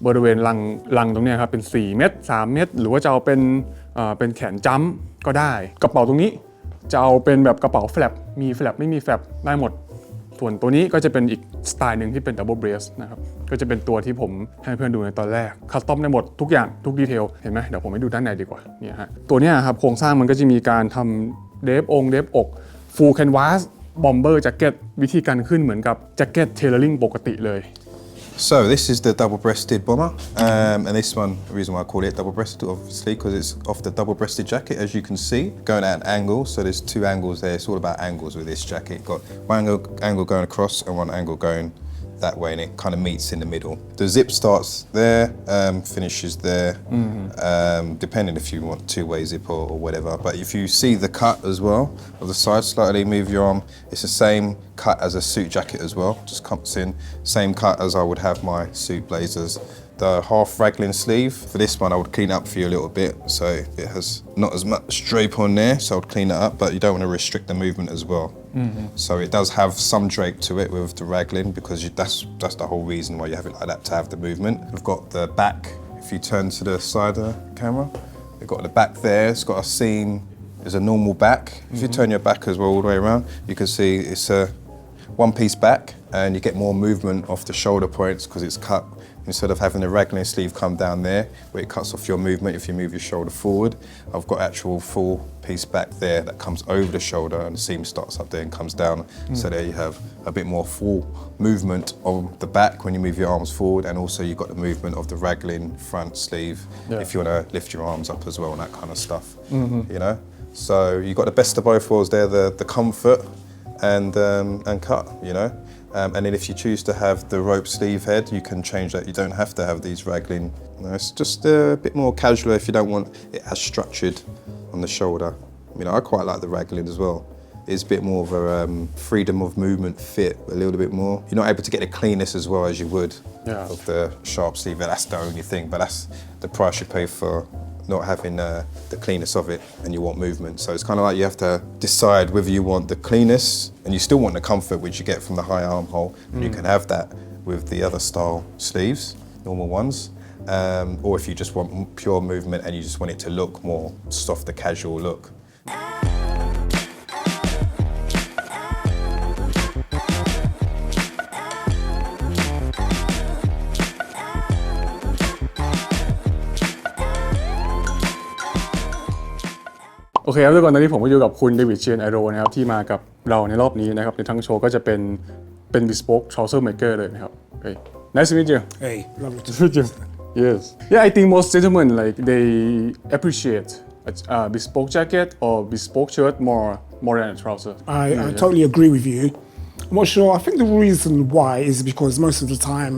บริเวณลังตรงนี้ครับเป็น4เม็ด3เม็ดหรือว่าจะเอาเป็นแขนจัมป์ก็ได้กระเป๋าตรงนี้จะเอาเป็นแบบกระเป๋าแฟลปมีแฟลปไม่มีแฟลปได้หมดส่วนตัวนี้ก็จะเป็นอีกสไตล์หนึ่งที่เป็นดับเบิลเบรสนะครับก็จะเป็นตัวที่ผมให้เพื่อนดูในตอนแรกคัสตอมได้หมดทุกอย่างทุกดีเทลเห็นไหมเดี๋ยวผมให้ดูด้านในดีกว่าเนี่ยฮะตัวนี้ครับโครงสร้างมันก็จะมีการทำเดฟอกฟูลแคนวาสบอมเบอร์แจ็คเก็ตวิธีการขึ้นเหมือนกับแจ็คเก็ตเทเลอริงปกติเลยSo this is the double-breasted bomber, and this one, the reason why I call it double-breasted, obviously, because it's off the double-breasted jacket, as you can see, going at an angle. So there's 2 angles there. It's all about angles with this jacket. Got one angle going across and one angle going that way, and it kind of meets in the middle. The zip starts there, finishes there, depending if you want 2-way zip or whatever. But if you see the cut as well of the side, slightly move your arm, it's the same cut as a suit jacket as well, just comes in, same cut as I would have my suit blazers. the half raglan sleeve. For this one, I would clean it up for you a little bit, so it has not as much drape on there, so I would clean it up, but you don't want to restrict the movement as well. So it does have some drape to it with the raglan, because that's the whole reason why you have it like that, to have the movement. We've got the back, if you turn to the side of the camera, we've got the back there, it's got a seam, there's a normal back. If you turn your back as well all the way around, you can see it's a one-piece back, and you get more movement off the shoulder points because it's cut. Instead of having the raglan sleeve come down there, where it cuts off your movement if you move your shoulder forward, I've got actual full piece back there that comes over the shoulder, and the seam starts up there and comes down. So there you have a bit more full movement on the back when you move your arms forward, and also you've got the movement of the raglan front sleeve if you want to lift your arms up as well and that kind of stuff, you know? So you've got the best of both worlds there, the comfort and cut, you know? And then if you choose to have the rope sleeve head, you can change that. You don't have to have these raglan. You know, it's just a bit more casual if you don't want it as structured on the shoulder. You know, I quite like the raglan as well. It's a bit more of a freedom of movement fit, a little bit more. You're not able to get the cleanness as well as you would of the sharp sleeve. That's the only thing, but that's the price you pay for not having the cleanness of it, and you want movement. So it's kind of like you have to decide whether you want the cleanness and you still want the comfort which you get from the high armhole, and you can have that with the other style sleeves, normal ones, or if you just want pure movement and you just want it to look more softer, casual look.โอเคครับทุกคนตอนนี้ผมก็อยู่กับคุณเดวิดเชนไอโรนะครับที่มากับเราในรอบนี้นะครับในทั้งโชว์ก็จะเป็น Bespoke Trouser Maker เลยนะครับ Hey, nice to meet you. Hey, lovely to meet you. Yes. Yeah, I think most gentlemen like they appreciate a bespoke jacket or bespoke shirt more than a trouser. I totally agree with you. I'm not sure. I think the reason why is because most of the time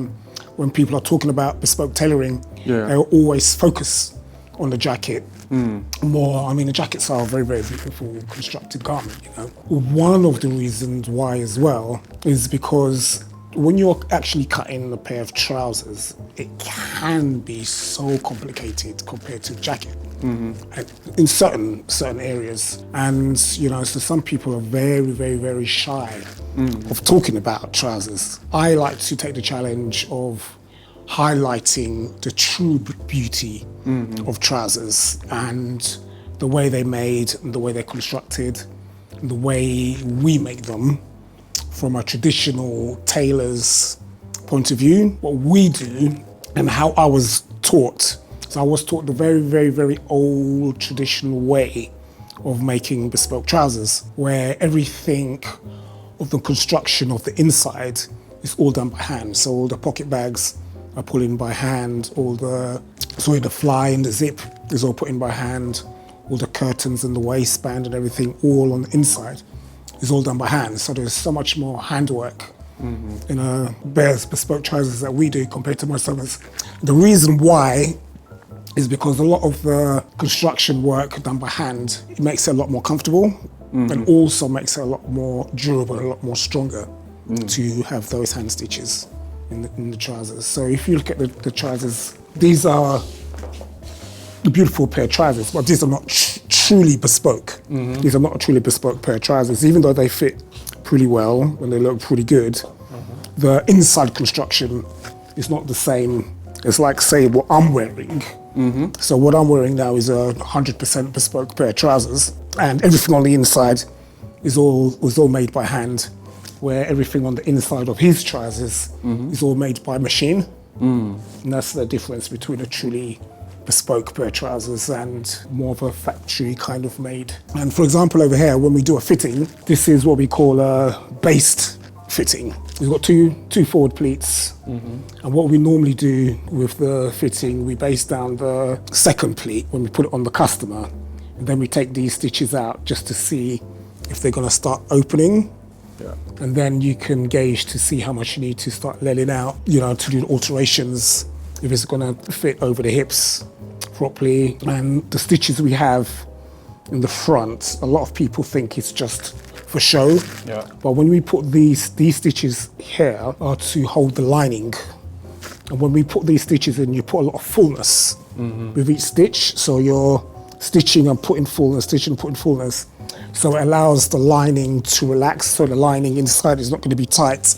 when people are talking about bespoke tailoring, they always focus on the jacket. More, I mean, the jackets are a very, very beautiful constructed garment, you know. One of the reasons why as well is because when you're actually cutting a pair of trousers, it can be so complicated compared to a jacket in certain areas. And, you know, so some people are very, very, very shy of talking about trousers. I like to take the challenge of highlighting the true beauty of trousers and the way they're made and the way they're constructed and the way we make them from a traditional tailor's point of view, what we do and how I was taught. So I was taught the very, very, very old traditional way of making bespoke trousers, where everything of the construction of the inside is all done by hand. So all the pocket bags are put in by hand, the fly and the zip is all put in by hand, all the curtains and the waistband and everything all on the inside is all done by hand. So there's so much more handwork in bespoke trousers that we do compared to most others. The reason why is because a lot of the construction work done by hand, it makes it a lot more comfortable and also makes it a lot more durable, a lot more stronger to have those hand stitches in the trousers. So if you look at the trousers, these are the beautiful pair of trousers, but these are not truly bespoke. These are not a truly bespoke pair of trousers, even though they fit pretty well and they look pretty good. The inside construction is not the same. It's like, say, what I'm wearing. So what I'm wearing now is a 100% bespoke pair of trousers, and everything on the inside was all made by hand, where everything on the inside of his trousers is all made by machine. And that's the difference between a truly bespoke pair of trousers and more of a factory kind of made. And for example, over here, when we do a fitting, this is what we call a based fitting. We've got two forward pleats. And what we normally do with the fitting, we base down the second pleat when we put it on the customer. And then we take these stitches out just to see if they're going to start opening. And then you can gauge to see how much you need to start letting out, you know, to do the alterations, if it's going to fit over the hips properly. And the stitches we have in the front, a lot of people think it's just for show. But when we put these stitches here are to hold the lining And when we put these stitches in, you put a lot of fullness with each stitch. So you're stitching and putting fullness, stitching and putting fullness. So it allows the lining to relax. So the lining inside is not going to be tight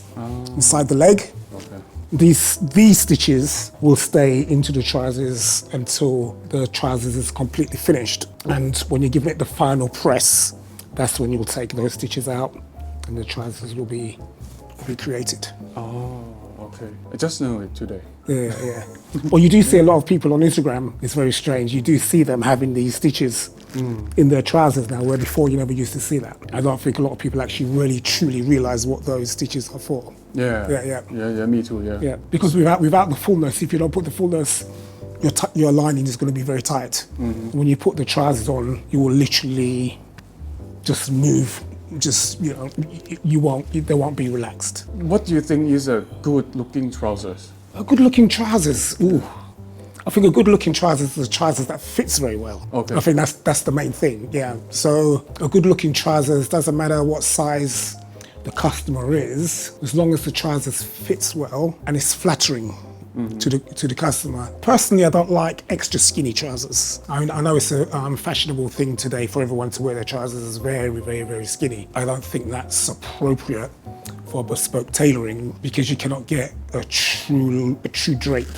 inside the leg. Okay. These stitches will stay into the trousers until the trousers is completely finished. And when you're giving it the final press, that's when you'll take those stitches out and the trousers will be recreated. Oh, okay. I just know it today. Yeah. Well, you do see a lot of people on Instagram. It's very strange. You do see them having these stitches in their trousers now, where before you never used to see that. I don't think a lot of people actually really, truly realize what those stitches are for. Yeah, me too, Yeah, because without the fullness, if you don't put the fullness, your lining is going to be very tight. When you put the trousers on, you will literally just move. They won't be relaxed. What do you think is a good-looking trousers? A good-looking trousers. Ooh, I think a good-looking trousers is a trousers that fits very well. Okay. I think that's the main thing. Yeah. So a good-looking trousers doesn't matter what size the customer is, as long as the trousers fits well and it's flattering to the customer. Personally, I don't like extra skinny trousers. I know it's a fashionable thing today for everyone to wear their trousers very, very, very skinny. I don't think that's appropriate for bespoke tailoring because you cannot get a true drape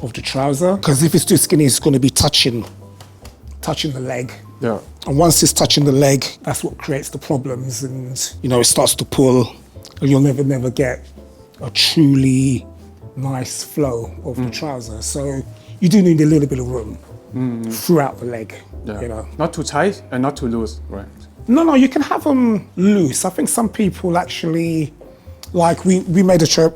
of the trouser. Because if it's too skinny, it's going to be touching the leg. Yeah. And once it's touching the leg, that's what creates the problems, and it starts to pull, and you'll never get a truly nice flow of the trouser. So you do need a little bit of room throughout the leg. Yeah. Not too tight and not too loose, right? No, you can have them loose. I think some people actually, like we made a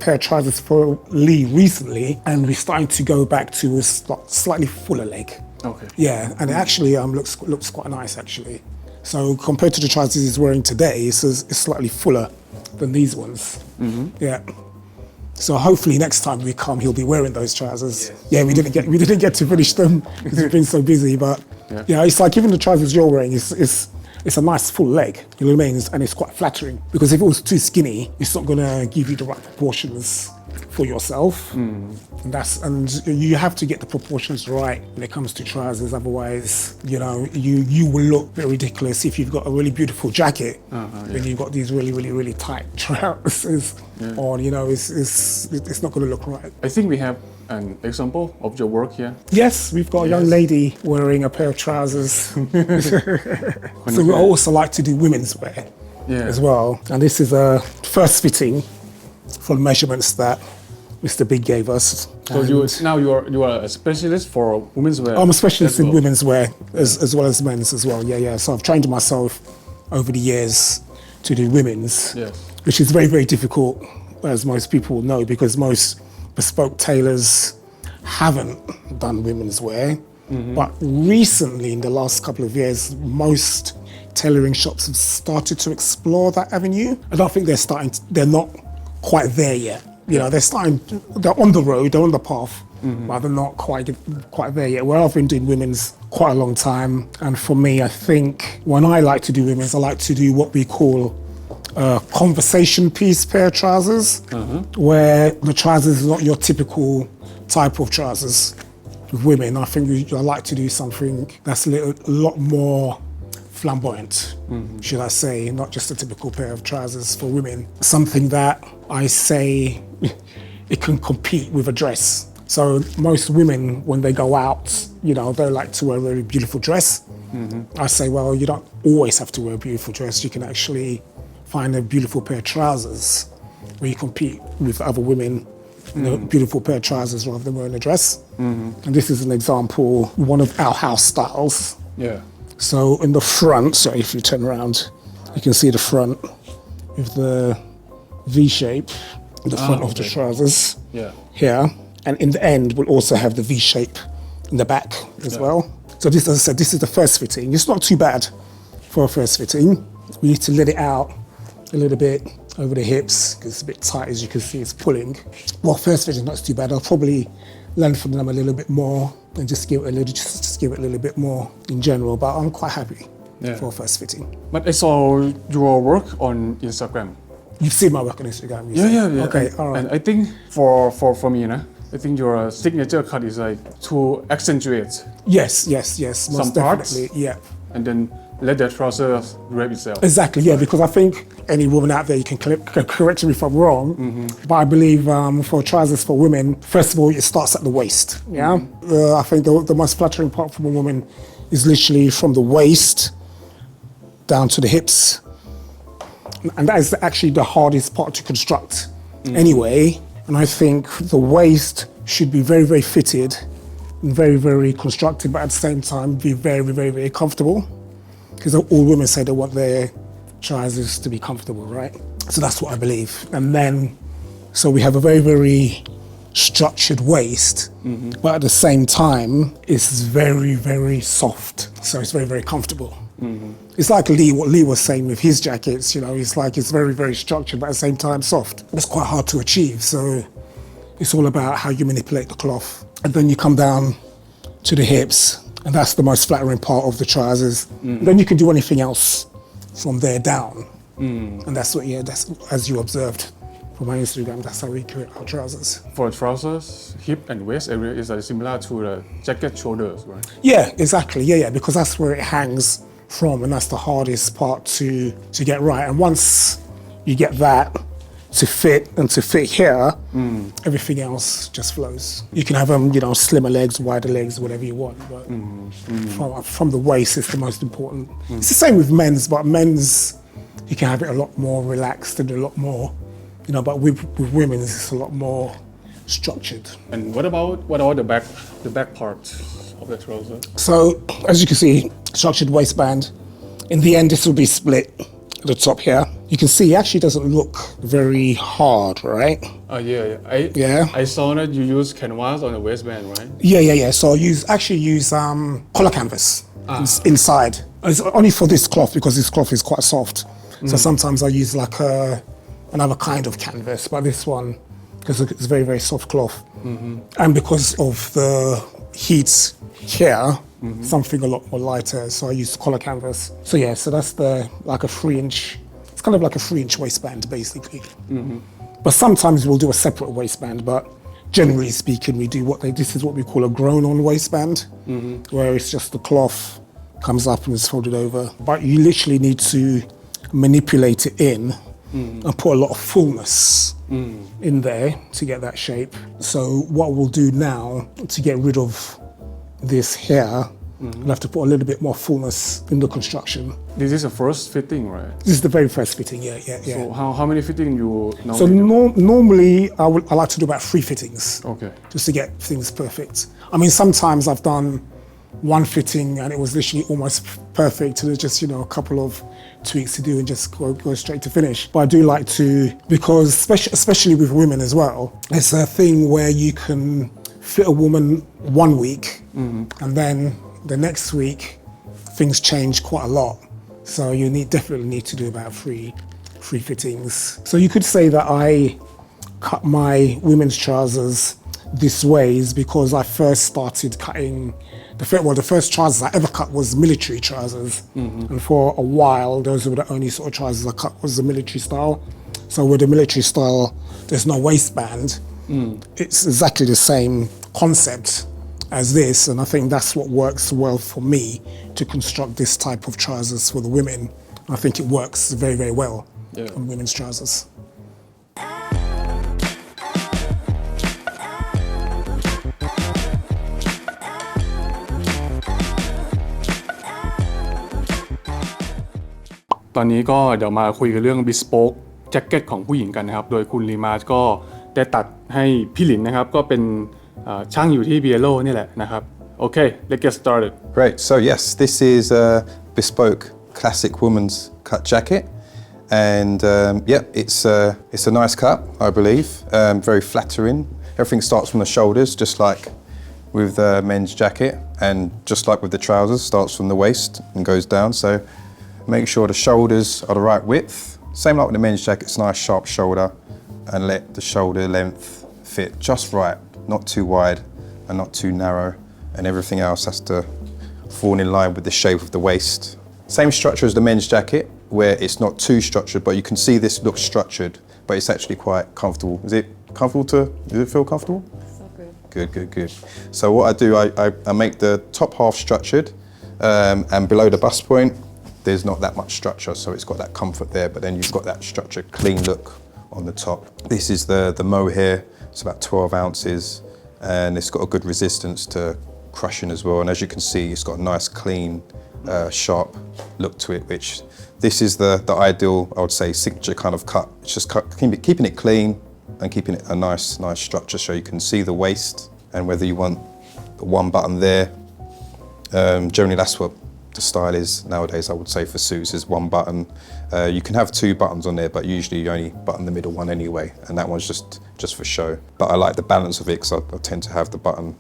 pair of trousers for Lee recently, and we're starting to go back to a slightly fuller leg. Okay. Yeah, and it actually looks quite nice actually. So compared to the trousers he's wearing today, it's slightly fuller than these ones. Yeah. So hopefully next time we come, he'll be wearing those trousers. Yes. Yeah, we didn't get to finish them because we've been so busy. But yeah, it's like even the trousers you're wearing it's a nice full leg. You know what I mean? And it's quite flattering because if it was too skinny, it's not gonna give you the right proportions for yourself. And you have to get the proportions right when it comes to trousers. Otherwise, you will look very ridiculous if you've got a really beautiful jacket and you've got these really, really, really tight trousers on. It's not going to look right. I think we have an example of your work here. Yes, we've got a young lady wearing a pair of trousers. So we also like to do women's wear as well. And this is a first fitting from measurements that Mr. Big gave us. So you are a specialist for women's wear? I'm a specialist in women's wear as well as men's as well. Yeah. So I've trained myself over the years to do women's, which is very, very difficult, as most people know, because most bespoke tailors haven't done women's wear. But recently, in the last couple of years, most tailoring shops have started to explore that avenue. I don't think they're not quite there yet. They're on the road, they're on the path, but they're not quite there yet. Well, I've been doing women's quite a long time. And for me, I think when I like to do women's, I like to do what we call a conversation piece pair of trousers, where the trousers is not your typical type of trousers. With women, I think I like to do something that's a lot more flamboyant, should I say, not just a typical pair of trousers for women. Something that I say it can compete with a dress. So most women, when they go out, they like to wear a very beautiful dress. I say, well, you don't always have to wear a beautiful dress. You can actually find a beautiful pair of trousers where you compete with other women in a beautiful pair of trousers rather than wearing a dress. And this is an example, one of our house styles. Yeah. So in the front, so if you turn around, you can see the front with the V shape, the front of the trousers here. And in the end, we'll also have the V shape in the back as well. So this, as I said, this is the first fitting. It's not too bad for a first fitting. We need to let it out a little bit over the hips because it's a bit tight, as you can see, it's pulling. Well, first fitting, not too bad. I'll probably lengthen them a little bit more and just give it a little bit more in general, but I'm quite happy for first fitting. But I saw your work on Instagram. You've seen my work on Instagram. Yeah. Okay, all right. And I think for me, I think your signature cut is like to accentuate Yes. Most some parts. definitely. Yeah. And then let the trouser wrap itself. Exactly, yeah, because I think any woman out there, you can correct me if I'm wrong, but I believe for trousers for women, first of all, it starts at the waist, yeah? I think the most flattering part from a woman is literally from the waist down to the hips. And that is actually the hardest part to construct anyway. And I think the waist should be very, very fitted and very, very constructed, but at the same time, be very, very, very comfortable. Because all women say they want their trousers to be comfortable, right? So that's what I believe. And then, so we have a very, very structured waist, but at the same time, it's very, very soft. So it's very, very comfortable. It's like what Lee was saying with his jackets, it's like it's very, very structured, but at the same time soft. It's quite hard to achieve. So it's all about how you manipulate the cloth. And then you come down to the hips, and that's the most flattering part of the trousers. Then you can do anything else from there down. And that's as you observed from my Instagram, that's how we create our trousers. For trousers, hip and waist area is similar to the jacket shoulders, right? Yeah, exactly. Yeah, because that's where it hangs from, and that's the hardest part to get right. And once you get that to fit here, everything else just flows. You can have slimmer legs, wider legs, whatever you want, but from the waist is the most important. It's the same with men's, but men's, you can have it a lot more relaxed and a lot more, but with women's, it's a lot more structured. And what about the back part of the trouser? So, as you can see, structured waistband. In the end, this will be split at the top here. You can see it actually doesn't look very hard, right? Yeah. I saw that you use canvas on the waistband, right? Yeah. So I actually use color canvas inside. It's only for this cloth because this cloth is quite soft. So sometimes I use like another kind of canvas, but this one, because it's very, very soft cloth. And because of the heat here, something a lot more lighter, so I use color canvas. So yeah, so that's like a 3-inch, it's kind of like a 3-inch waistband basically. But sometimes we'll do a separate waistband, but generally speaking, this is what we call a grown-on waistband, where it's just the cloth comes up and is folded over. But you literally need to manipulate it in and put a lot of fullness in there to get that shape. So what we'll do now to get rid of this here, we'll have to put a little bit more fullness in the construction. This is the first fitting, right? This is the very first fitting, yeah. So how many fitting you normally So do? normally I like to do about 3 fittings. Okay. Just to get things perfect. I mean, sometimes I've done one fitting and it was literally almost perfect, and there's just a couple of tweaks to do and just go straight to finish. But I do like to, because especially with women as well, it's a thing where you can fit a woman one week and then the next week things change quite a lot. So you definitely need to do about three fittings. So you could say that I cut my women's trousers this way is because I first started cutting the first trousers I ever cut was military trousers, and for a while those were the only sort of trousers I cut was the military style. So with the military style, there's no waistband. It's exactly the same concept as this, and I think that's what works well for me to construct this type of trousers for the women. I think it works very, very well on women's trousers.ตอนนี้ก็เดี๋ยวมาคุยกันเรื่อง Bespoke แจ็คเก็ตของผู้หญิงกันนะครับโดยคุณลีมาร์ชก็ได้ตัดให้พี่หลินนะครับก็เป็นช่างอยู่ที่ BIALO นี่แหละนะครับ Okay, let's get started. Great. So yes, this is a bespoke classic woman's cut jacket, and it's a nice cut, I believe. Very flattering. Everything starts from the shoulders, just like with the men's jacket, and just like with the trousers, starts from the waist and goes down. So make sure the shoulders are the right width. Same like with the men's jacket, it's a nice sharp shoulder, and let the shoulder length fit just right, not too wide and not too narrow, and everything else has to fall in line with the shape of the waist. Same structure as the men's jacket, where it's not too structured, but you can see this looks structured, but it's actually quite comfortable. Does it feel comfortable? So good. Good. So what I do, I make the top half structured, and below the bust point, there's not that much structure, so it's got that comfort there, but then you've got that structured, clean look on the top. This is the mohair, it's about 12 ounces, and it's got a good resistance to crushing as well, and as you can see, it's got a nice, clean, sharp look to it, which this is the ideal, I would say, signature kind of cut. It's just keeping it clean and keeping it a nice structure so you can see the waist, and whether you want the one button there, generally that's what the style is nowadays, I would say, for suits is one button. You can have two buttons on there, but usually you only button the middle one anyway, and that one's just for show. But I like the balance of it because I tend to have the button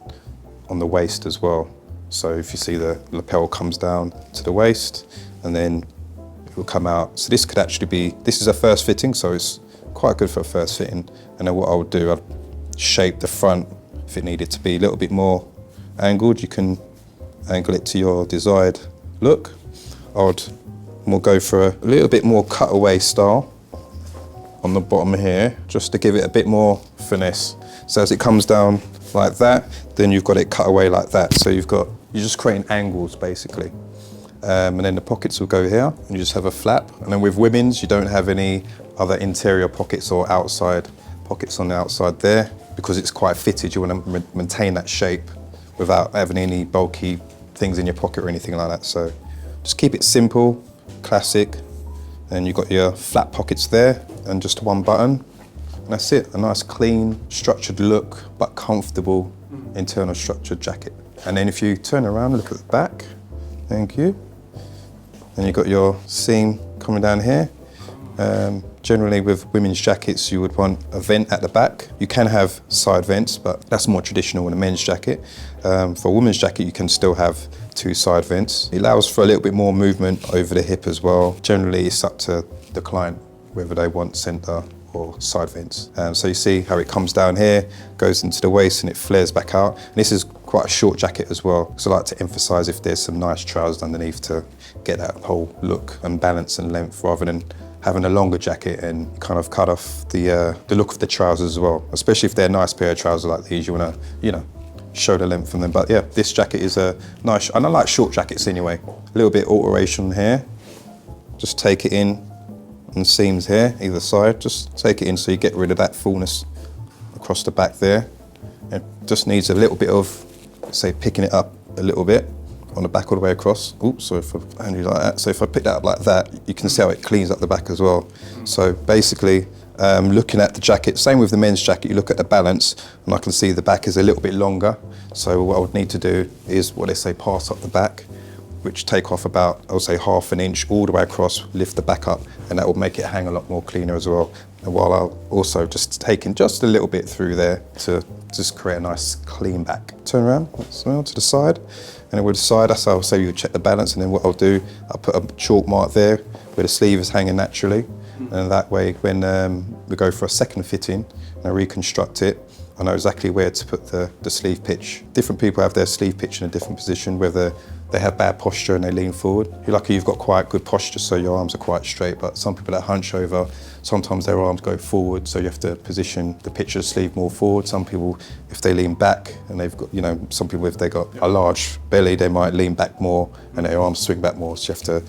on the waist as well. So if you see the lapel comes down to the waist, and then it will come out. So this could actually be, this is a first fitting, so it's quite good for a first fitting. And then what I would do, I'd shape the front if it needed to be a little bit more angled. You can angle it to your desired look. I would more go for a little bit more cutaway style on the bottom here, just to give it a bit more finesse. So as it comes down like that, then you've got it cut away like that. So you're just creating angles basically. And then the pockets will go here, and you just have a flap. And then with women's, you don't have any other interior pockets or outside pockets on the outside there, because it's quite fitted. You want to maintain that shape without having any bulky things in your pocket or anything like that. So just keep it simple, classic, and you've got your flat pockets there and just one button, and that's it. A nice clean structured look but comfortable internal structured jacket. And then if you turn around and look at the back, thank you, then you've got your seam coming down here. Generally with women's jackets you would want a vent at the back. You can have side vents, but that's more traditional in a men's jacket. For a women's jacket you can still have two side vents. It allows for a little bit more movement over the hip as well. Generally it's up to the client whether they want centre or side vents. So you see how it comes down here, goes into the waist and it flares back out. And this is quite a short jacket as well, so I like to emphasise if there's some nice trousers underneath to get that whole look and balance and length, rather than having a longer jacket and kind of cut off the look of the trousers as well. Especially if they're a nice pair of trousers like these, you want to, show the length from them. But yeah, this jacket is a nice, and I like short jackets anyway. A little bit alteration here. Just take it in, and seams here, either side. Just take it in so you get rid of that fullness across the back there. It just needs a little bit of, say, picking it up a little bit on the back all the way across. Oops, so if I hand you like that. So if I pick that up like that, you can see how it cleans up the back as well. So basically, looking at the jacket, same with the men's jacket, you look at the balance, and I can see the back is a little bit longer. So what I would need to do is what they say, pass up the back, which take off about, I would say, half an inch all the way across, lift the back up, and that will make it hang a lot more cleaner as well. And while I'll also just taking just a little bit through there to just create a nice clean back. Turn around, to the side, and then with the side, that's how I'll say you check the balance, and then what I'll do, I'll put a chalk mark there where the sleeve is hanging naturally, and that way when we go for a second fitting and I reconstruct it, I know exactly where to put the sleeve pitch. Different people have their sleeve pitch in a different position, whether they have bad posture and they lean forward. You're lucky you've got quite good posture, so your arms are quite straight, but some people that hunch over, sometimes their arms go forward, so you have to position the pitch of the sleeve more forward. Some people, if they lean back, and they've got, some people, if they've got a large belly, they might lean back more and their arms swing back more, so you have to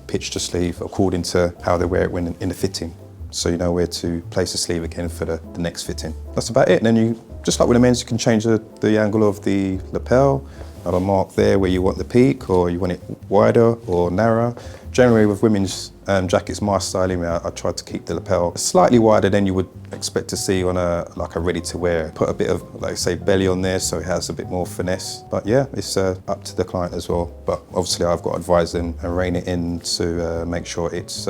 pitch the sleeve according to how they wear it when in the fitting. So you know where to place the sleeve again for the next fitting. That's about it. And then you, just like with the men's, you can change the angle of the lapel. I'll mark there where you want the peak, or you want it wider or narrower. Generally with women's jackets, my styling, I try to keep the lapel slightly wider than you would expect to see on a ready to wear. Put a bit of, like say, belly on there so it has a bit more finesse. But yeah, it's up to the client as well. But obviously I've got to advise them and rein it in to make sure it's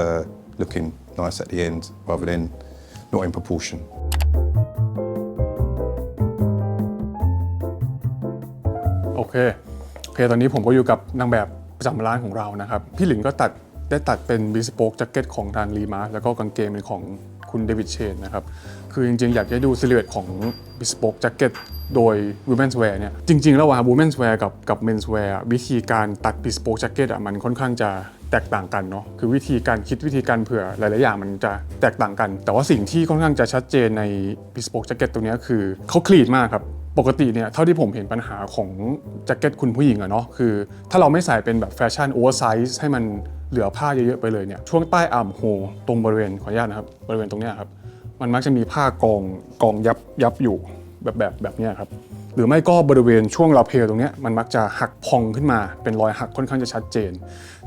looking nice at the end rather than not in proportion. โอเคตอนนี้ผมก็อยู่กับนางแบบประจำร้านของเรานะครับพี่หลินก็ได้ตัดเป็น Bespoke แจ็คเก็ตของทาง Lee Marsh แล้วก็กางเกงเป็นของคุณเดวิดเชนนะครับคือจริงๆอยากให้ดูซิลูเอตของ Bespoke แจ็คเก็ตโดย Women's Wear เนี่ยจริงๆแล้วว่า Women's Wear กับ Men's Wear วิธีการตัด Bespoke แจ็คเก็ตมันค่อนข้างจะ แตกต่างกันเนาะคือวิธีการคิดวิธีการเผื่อหลายๆอย่างมันจะแตกต่างกันแต่ว่าสิ่งที่ค่อนข้างจะชัดเจนใน Bespoke Jacket ตรงนี้คือเขาคลีนมากครับปกติเนี่ยเท่าที่ผมเห็นปัญหาของแจ็คเก็ตคุณผู้หญิงอะเนาะคือถ้าเราไม่ใส่เป็นแบบแฟชั่นโอเวอร์ไซส์ให้มันเหลือผ้าเยอะๆไปเลยเนี่ยช่วงใต้อาร์มโฮตรงบริเวณขออนุญาตนะครับบริเวณตรงนี้ครับมันมักจะมีผ้ากองยับอยู่แบบนี้ครับหรือไม่ก็บริเวณช่วงลาเพลตรงนี้มันมักจะหักพองขึ้นมาเป็นรอยหักค่อนข้างจะชัดเจน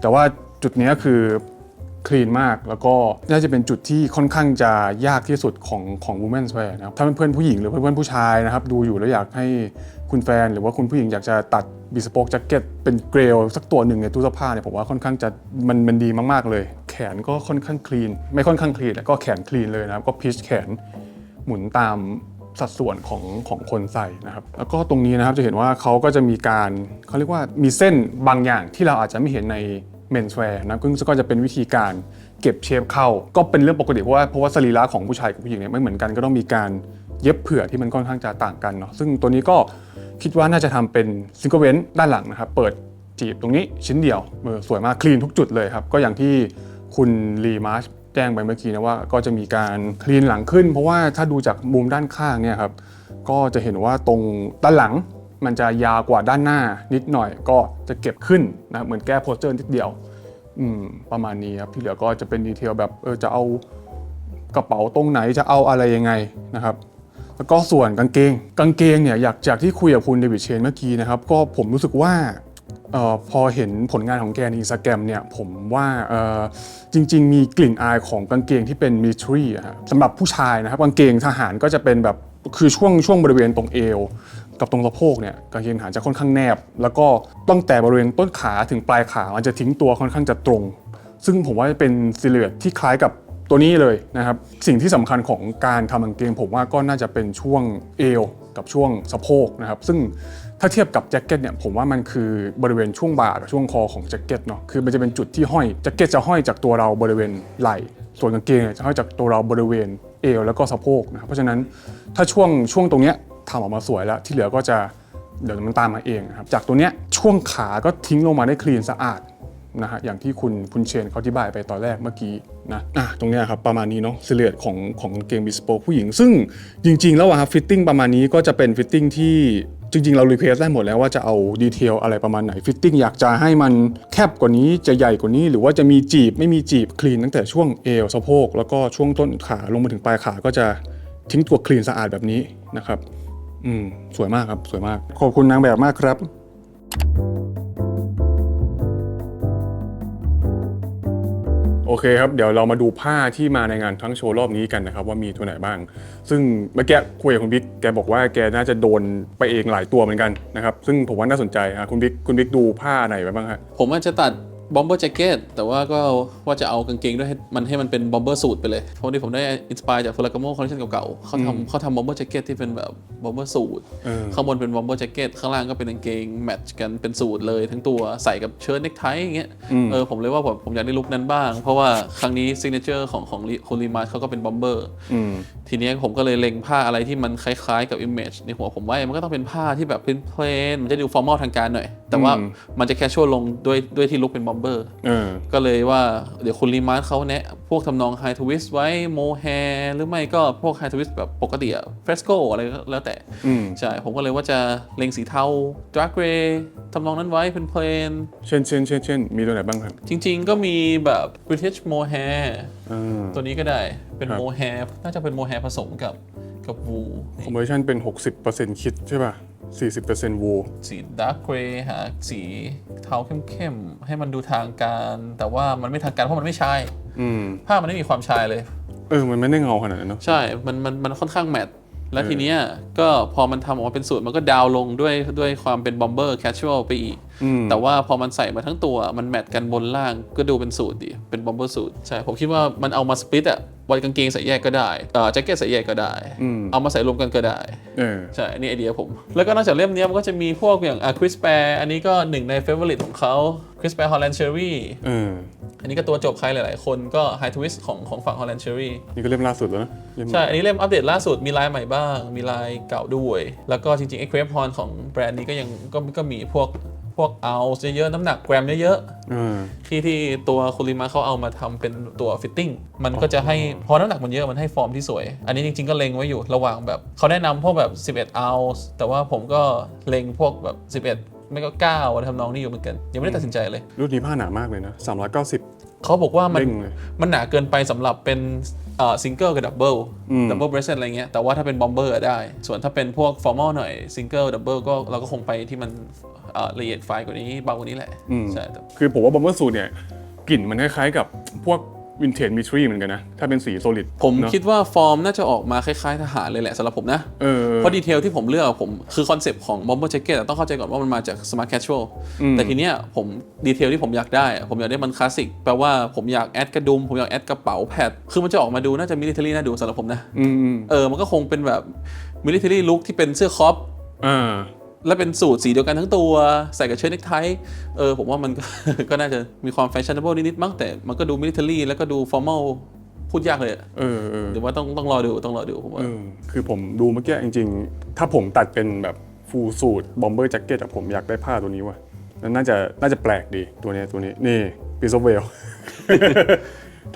แต่ว่าจุดนี้คือคลีนมากแล้วก็น่าจะเป็นจุดที่ค่อนข้างจะยากที่สุดของ Women's Wear นะครับถ้าเพื่อนผู้หญิงหรือเพื่อนผู้ชายนะครับดูอยู่แล้วอยากให้คุณแฟนหรือว่าคุณผู้หญิงอยากจะตัด Bespoke Jacket เป็นเกรลสักตัวหนึ่งในตู้เสื้อผ้าเนี่ยผมว่าค่อนข้างจะมันดีมากๆเลยแขนก็ค่อนข้างคลีนไม่ค่อนข้างคลีนแล้วก็แขนคลีนเลยนะครับก็พิชแขนหมุนตามสัดส่วนของคนใส่นะครับแล้วก็ตรงนี้นะครับจะเห็นว่าเขาก็จะมีการเขาเรียกว่ามีเส้นบางอย่างที่เราอาจจะไม่เห็นในMenswear นะก็จะเป็นวิธีการเก็บเชฟเข้าก็เป็นเรื่องปกติเพราะว่าสรีระของผู้ชายกับผู้หญิงเนี่ยไม่เหมือนกันก็ต้องมีการเย็บเผื่อที่มันค่อนข้างจะต่างกันเนาะซึ่งตัวนี้ก็คิดว่าน่าจะทำเป็นซิงเกิลเว้นด้านหลังนะครับเปิดจีบตรงนี้ชิ้นเดียวสวยมากคลีนทุกจุดเลยครับก็อย่างที่คุณลีมาร์ชแจ้งไปเมื่อกี้นะว่าก็จะมีการคลีนหลังขึ้นเพราะว่าถ้าดูจากมุมด้านข้างเนี่ยครับก็จะเห็นว่าตรงด้านหลังมันจะยาวกว่าด้านหน้านิดหน่อยก็จะเก็บขึ้นนะเหมือนแก้โพสเจอร์นิดเดียวประมาณนี้ครับที่เหลือก็จะเป็นดีเทลแบบจะเอากระเป๋าตรงไหนจะเอาอะไรยังไงนะครับแล้วก็ส่วนกางเกงเนี่ยจากที่คุยกับคุณเดวิดเชนเมื่อกี้นะครับก็ผมรู้สึกว่าพอเห็นผลงานของแกใน Instagram เนี่ยผมว่าจริงๆมีกลิ่นอายของกางเกงที่เป็นมิลิเทอรี่สำหรับผู้ชายนะครับกางเกงทหารก็จะเป็นแบบคือช่วงบริเวณตรงเอวกับตรงสะโพกเนี่ยกางเกงทหารจะค่อนข้างแนบแล้วก็ตั้งแต่บริเวณต้นขาถึงปลายขามันจะทิ้งตัวค่อนข้างจะตรงซึ่งผมว่าเป็นซิลูเอตที่คล้ายกับตัวนี้เลยนะครับสิ่งที่สำคัญของการทำกางเกงผมว่าก็น่าจะเป็นช่วงเอวกับช่วงสะโพกนะครับซึ่งถ้าเทียบกับแจ็คเก็ตเนี่ยผมว่ามันคือบริเวณช่วงบ่ากับช่วงคอของแจ็คเก็ตเนาะคือมันจะเป็นจุดที่ห้อยแจ็คเก็ตจะห้อยจากตัวเราบริเวณไหล่ส่วนกางเกงจะห้อยจากตัวเราบริเวณเอวแล้วก็สะโพกนะครับเพราะฉะนั้นถ้าช่วงตรงเนี้ยทำออกมาสวยแล้วที่เหลือก็จะเดี๋ยวมันตามมาเองครับจากตัวเนี้ยช่วงขาก็ทิ้งลงมาได้คลีนสะอาดนะฮะอย่างที่คุณเชนเขาอธิบายไปตอนแรกเมื่อกี้นะตรงนี้ครับประมาณนี้เนาะซิลูเอตของกางเกง Bespoke ผู้หญิงซึ่งจริงๆแล้วครับฟิตติ้งประมาณนี้ก็จะเป็นฟิตติ้งที่จริงๆเรารีเควสได้หมดแล้วว่าจะเอาดีเทลอะไรประมาณไหนฟิตติ้งอยากจะให้มันแคบกว่านี้จะใหญ่กว่านี้หรือว่าจะมีจีบไม่มีจีบคลีนตั้งแต่ช่วงเอวสะโพกแล้วก็ช่วงต้นขาลงมาถึงปลายขาก็จะทิ้งตัวคลีนสะอาดแบบนี้นะครับสวยมากครับสวยมากขอบคุณนางแบบมากครับโอเคครับเดี๋ยวเรามาดูผ้าที่มาในงานทั้งโชว์รอบนี้กันนะครับว่ามีตัวไหนบ้างซึ่งเมื่อกี้คุยกับคุณบิ๊กแกบอกว่าแกน่าจะโดนไปเองหลายตัวเหมือนกันนะครับซึ่งผมว่าน่าสนใจคุณบิ๊กดูผ้าไหนไปบ้างครับผมอาจจะตัดบอมเบอร์แจ็คเก็ตแต่ว่าก็ว่าจะเอากางเกงด้วยให้มันเป็นบอมเบอร์สูทไปเลยเพราะที่ผมได้อินสปายจากเฟอร์รากาโมคอลเลคชั่นเก่าๆเขาทำบอมเบอร์แจ็คเก็ตที่เป็นแบบบอมเบอร์สูทข้างบนเป็นบอมเบอร์แจ็คเก็ตข้างล่างก็เป็นกางเกงแมทช์กันเป็นสูทเลยทั้งตัวใส่กับเชิ้ตเนคไทอย่างเงี้ยผมเลยว่าผมอยากได้ลุคนั้นบ้างเพราะว่าครั้งนี้ซิกเนเจอร์ของคุณลีมาร์ชเขาก็เป็นบอมเบอร์ทีนี้ผมก็เลยเล็งผ้าอะไรที่มันคล้ายๆกับอิมเมจในหัวผมว่ามันก็ต้องเป็นผ้าที่แบบเป็นเพลนมันจะดูฟอร์มอลทางการหน่อยแต่ว่ามันจะแคชชวลลงด้วยที่ลุคเป็นบอมเบอร์ก็เลยว่าเดี๋ยวคุณลีมาร์ชเขาแนะพวกทำนองไฮทวิสต์ไว้โมแฮร์หรือไม่ก็พวกไฮทวิสต์แบบปกติอะเฟรสโกอะไรแล้วแต่ใช่ผมก็เลยว่าจะเล็งสีเทาดาร์กเกรย์ทำนองนั้นไว้เป็นเพลนเช่นมีตัวไหนบ้างครับจริงๆก็มีแบบ British Mohair ตัวนี้ก็ได้เป็นโมแฮร์น่าจะเป็นโมแฮร์ผสมกับวูคอมเวอร์ชันเป็น 60% คิดใช่ป่ะ 40% วูสีดาร์กเกรย์หาสีเทาเข้มๆให้มันดูทางการแต่ว่ามันไม่ทางการเพราะมันไม่ชายผ้ามันไม่มีความชายเลยมันไม่ได้เงาขนาดนั้นเนาะใช่มันค่อนข้างแมทและทีเนี้ยก็พอมันทำออกมาเป็นสูตรมันก็ดาวลงด้วยความเป็นบอมเบอร์แคชชวลไปอีกแต่ว่าพอมันใส่มาทั้งตัวมันแมทกันบนล่างก็ดูเป็นสูตรดีเป็นบอมเบอร์สูตรใช่ผมคิดว่ามันเอามาสปลิตอะวันกางเกงใส่แยกก็ได้แจ็คเก็ตใส่แยกก็ได้เอามาใส่รวมกันก็ได้ใช่นี่ไอเดียผมแล้วก็นอกจากเล่มนี้มันก็จะมีพวกอย่างคริสแปร์อันนี้ก็หนึ่งในเฟเวอริตของเขาคริสแปร์ฮอลแลนด์เชอรี่อันนี้ก็ตัวจบใครหลายๆคนก็ไฮทวิสต์ของฝั่งฮอลแลนด์เชอรี่นี่ก็เล่มล่าสุดแล้วนะใช่อันนี้เล่มอัปเดตล่าสุดมีลายใหม่บ้างมีลายเก่าด้วยแล้วก็จริงๆไอ้เครปฮอร์นของแบรนด์นี้ก็ยังก็มีพวก พวกเอาเยอะๆน้ำหนักแกรมเยอะๆที่ตัวคุณลีมาเขาเอามาทำเป็นตัวฟิตติ้งมันก็จะให้พอน้ำหนักมันเยอะมันให้ฟอร์มที่สวยอันนี้จริงๆก็เล็งไว้อยู่ระหว่างแบบเขาแนะนำพวกแบบ11เอาแต่ว่าผมก็เล็งพวกแบบ11ไม่ก็9อะไรทำนองนี้อยู่เหมือนกันยังไม่ได้ตัดสินใจเลยรุ่นนี้ผ้าหนามากเลยนะ390เขาบอกว่ามันหนาเกินไปสำหรับเป็นซิงเกิลกับดับเบิลเบรสเซตอะไรเงี้ยแต่ว่าถ้าเป็นบอมเบอร์ได้ส่วนถ้าเป็นพวกฟอร์มอลหน่อยซิงเกิลดับเบิลก็เราก็คงไปที่มันละเอียดไฟกว่านี้เบากว่านี้แหละใช่คือผมว่าบอมเบอร์สูทเนี่ยกลิ่นมันคล้ายๆกับพวกวินเทจมิทรีเหมือนกันนะถ้าเป็นสีโซลิดผมคิดว่าฟอร์มน่าจะออกมาคล้ายๆทหารเลยแหละสำหรับผมนะเพราะดีเทลที่ผมเลือกผมคือคอนเซปต์ของ bomber jacket ต้องเข้าใจก่อนว่ามันมาจาก smart casual แต่ทีเนี้ยผมดีเทลที่ผมอยากได้ผมอยากได้มันคลาสสิกแปลว่าผมอยากแอดกระดุมผมอยากแอดกระเป๋าแพดคือมันจะออกมาดูน่าจะ military น่าดูสำหรับผมนะมันก็คงเป็นแบบ military look ที่เป็นเสื้อคอปและเป็นสูทสีเดียวกันทั้งตัวใส่กับเชิ้ตเนคไทผมว่ามัน ก็น่าจะมีความแฟชั่นเบิลนิดๆมั้งแต่มันก็ดูมิลิเทอรี่แล้วก็ดูฟอร์มัลพูดยากเลยหรือว่าต้องรอดูผมว่าคือผมดูเมื่อกี้จริงๆถ้าผมตัดเป็นแบบฟูลสูทบอมเบอร์แจ็คเก็ตผมอยากได้ผ้าตัวนี้ว่ะแล้วน่าจะแปลกดีตัวนี้นี่ปีซอฟเวล